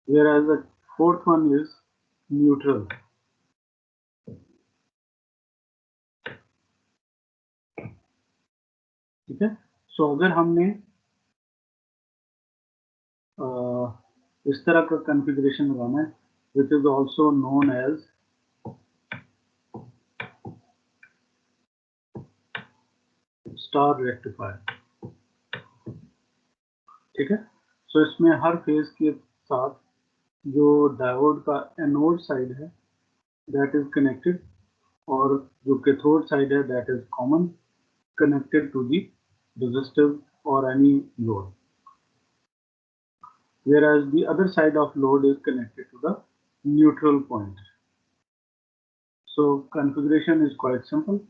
whereas the fourth one is neutral. ठीक है। सो अगर हमने इस तरह का कॉन्फ़िगरेशन लगाना है, which is also known as star rectifier, ठीक है। सो इसमें हर फेज के साथ जो डायोड का एनोड साइड है दैट इज कनेक्टेड, और जो कैथोड साइड है that is common connected to the resistive or any load, whereas the other side of load is connected to the neutral point. So configuration is quite simple,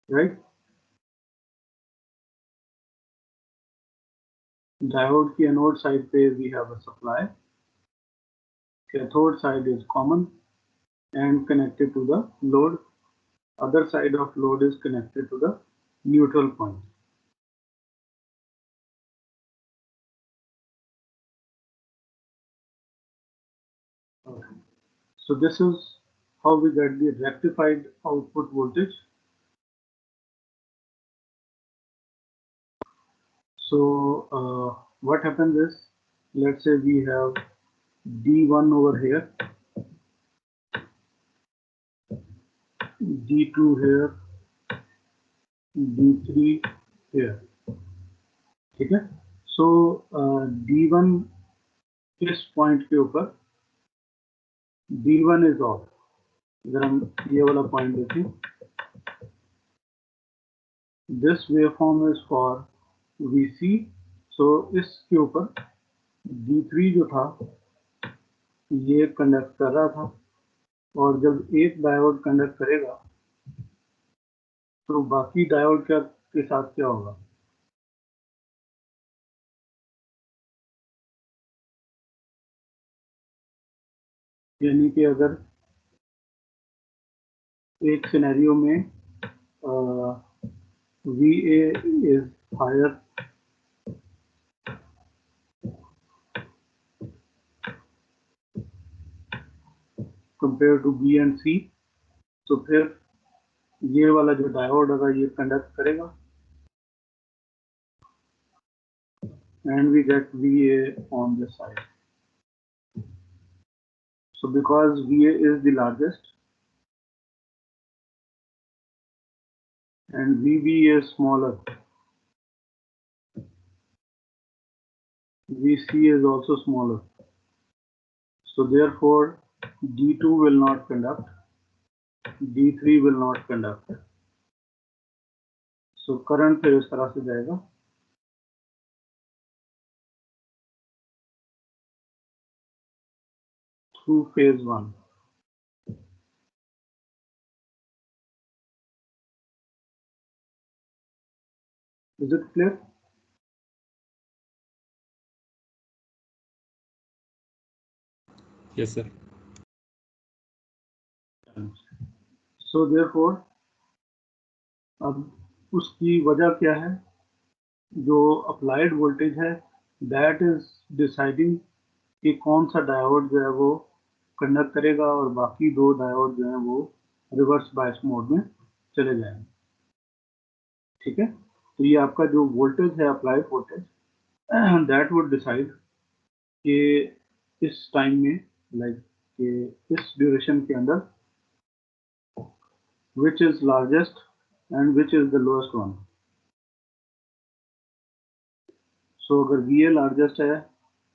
right? Diode की anode side पे we have a supply, cathode side is common and connected to the load, other side of load is connected to the neutral point. Okay. So this is how we get the rectified output voltage. So what happens is, let's say we have D1 over here, D2 here, D3 here, ठीक है। सो D1 इस point के ऊपर D1 is of. अगर हम ये वाला point देखें, this waveform is for VC, सो इसके ऊपर D3 जो था ये कंडक्ट कर रहा था, और जब एक डायोड कंडक्ट करेगा तो बाकी डायोड के साथ क्या होगा, यानी कि अगर एक सिनेरियो में VA is higher compared to B and C, तो फिर ये वाला जो डायोड अगर ये कंडक्ट करेगा and we get VA on this side. So because VA is the largest and VB is smaller, VC is also smaller, so therefore D2 will not conduct, D3 will not conduct. So current फिर इस तरह से जाएगा, through phase 1. Is it clear? Yes, sir. So therefore अब उसकी वजह क्या है, जो अप्लाइड वोल्टेज है दैट इज डिसाइडिंग कि कौन सा डायोड जो है वो कंडक्ट करेगा और बाकी दो डायोड जो है वो रिवर्स बायस मोड में चले जाएंगे, ठीक है। तो ये आपका जो वोल्टेज है applied voltage, that would decide कि इस टाइम में लाइक कि इस ड्यूरेशन के अंदर which is largest and which is the lowest one. सो अगर VA लार्जेस्ट है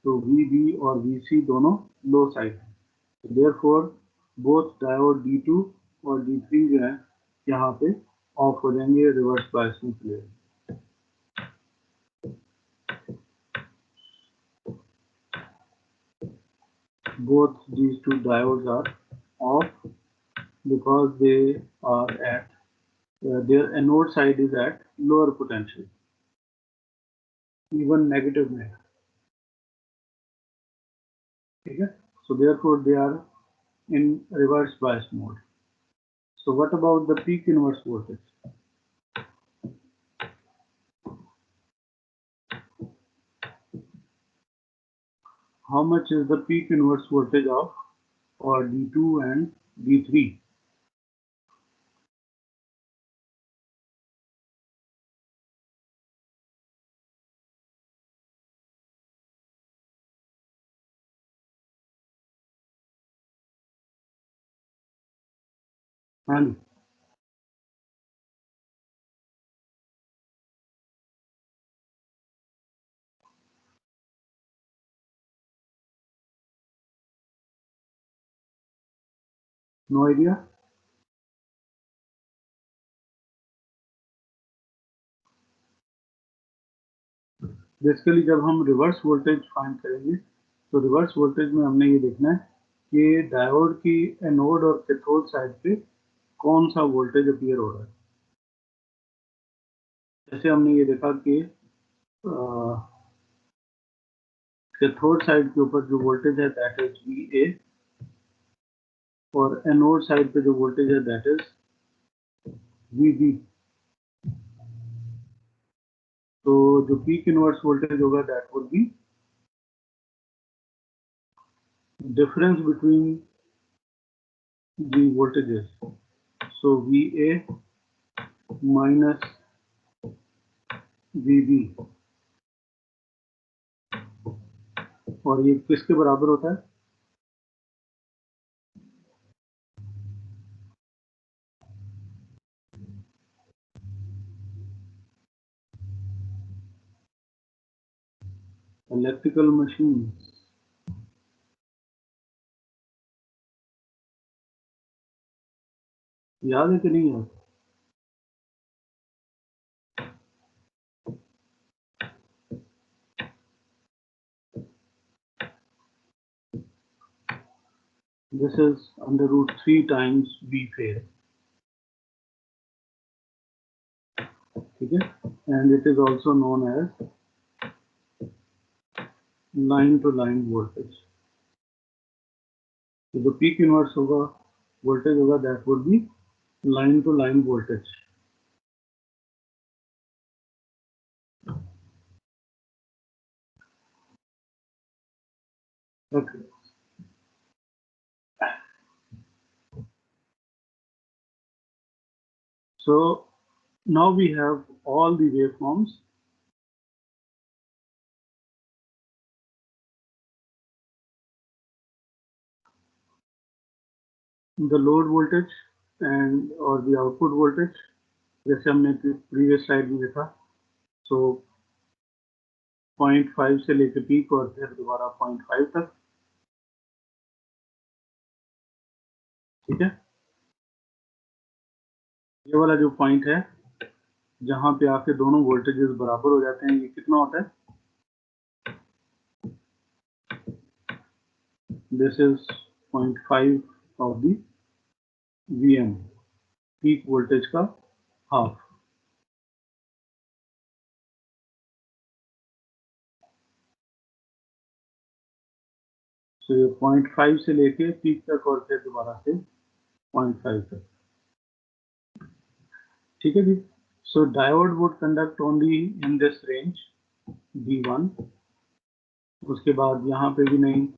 तो VB और VC दोनों लो साइड है, देयरफॉर बोथ डायोड D2 और D3 जो है यहाँ पे ऑफ हो जाएंगे रिवर्स बायस में play. Both these two diodes are off because they are at their anode side is at lower potential, even negative में, ठीक है? So therefore they are in reverse bias mode. So what about the peak inverse voltage? How much is the peak inverse voltage of or D2 and D3? हाँ जी, no idea. Basically जब हम reverse voltage find करेंगे तो reverse voltage में हमने ये देखना है कि डायोड की एनोड और कैथोड साइड पे कौन सा वोल्टेज अपीयर हो रहा है। जैसे हमने ये देखा कि कैथोड साइड के ऊपर जो वोल्टेज है दैट इज VA और एनोड साइड पे जो वोल्टेज है दैट इज VB। तो जो पीक इनवर्स वोल्टेज होगा that would B difference between the voltages, so VA minus VB, और ये किसके बराबर होता है? इलेक्ट्रिकल मशीन, याद है कि नहीं याद? This is under root 3 times B phase, ठीक है? And it is also known as line to line voltage. तो जो पीक इनवर्स होगा वोल्टेज होगा that would be line to line voltage. Okay. So now we have all the waveforms. The load voltage and or the output voltage, जैसे हमने previous slide में देखा, so 0.5 से लेकर पीक और फिर दोबारा 0.5 तक, ठीक है? ये वाला जो पॉइंट है जहां पे आके दोनों वोल्टेजेस बराबर हो जाते हैं, ये कितना होता है? This is 0.5 of the VM, peak voltage का हाफ। तो ये 0.5 से लेके पीक तक और फिर दोबारा से 0.5 तक, ठीक है जी? So diode would conduct only in this range D1, उसके बाद यहाँ पे भी नहीं,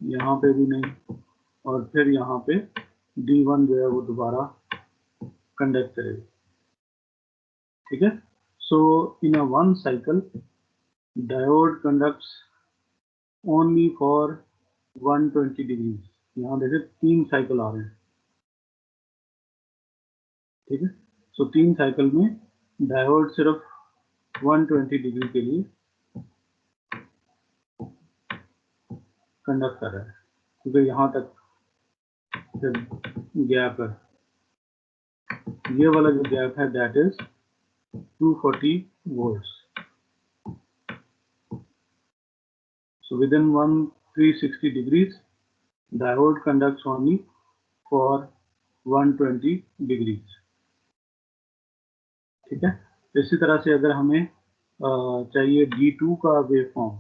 यहाँ पे भी नहीं, और फिर यहाँ पे D1 जो है वो दोबारा कंडक्ट करेगा, ठीक है? So in a one cycle diode conducts only for 120 degree. यहाँ देखिए 3 साइकिल आ रहे हैं, ठीक है? सो 3 साइकिल में डायोड सिर्फ 120 डिग्री के लिए कंडक्ट कर रहा है, क्योंकि यहाँ तक गैप है, ये वाला जो गैप है that is 240 volts. So within 360 degrees, diode conducts only for 120 degrees. ठीक है, इसी तरह से अगर हमें चाहिए D2 का वेव फॉर्म,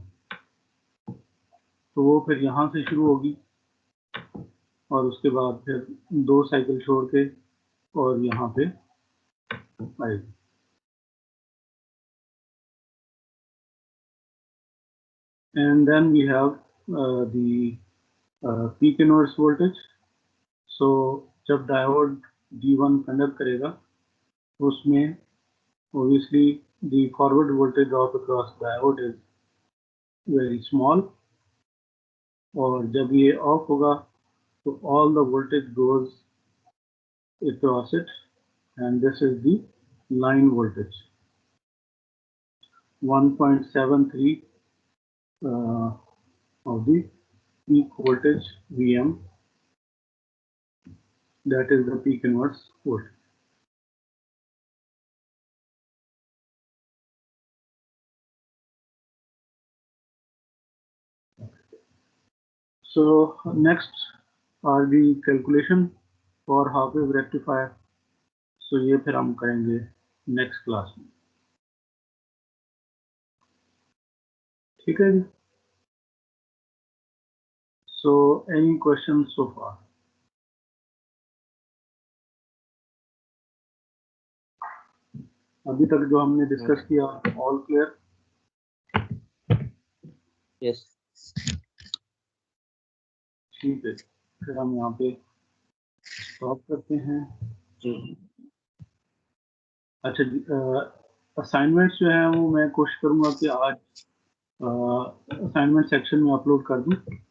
तो वो फिर यहाँ से शुरू होगी और उसके बाद फिर 2 साइकिल छोड़ के और यहाँ पे आएगी। And then we have the peak inverse voltage. So जब डायोड D1 कंडक्ट करेगा उसमें obviously the forward voltage drop across diode is very small, और जब ये ऑफ होगा तो all the voltage goes across it, and this is the line voltage 1.73 of the peak voltage VM, that is the peak inverse voltage. So next are the calculation for half wave rectifier. So ये फिर हम करेंगे next class में, ठीक है जी। So any questions so far? अभी तक जो हमने डिस्कस किया ऑल क्लियर? Yes. ठीक है, फिर हम यहाँ पे स्टॉप करते हैं। अच्छा जी, असाइनमेंट्स जो है वो मैं कोशिश करूँगा कि आज असाइनमेंट सेक्शन में अपलोड कर दूँ,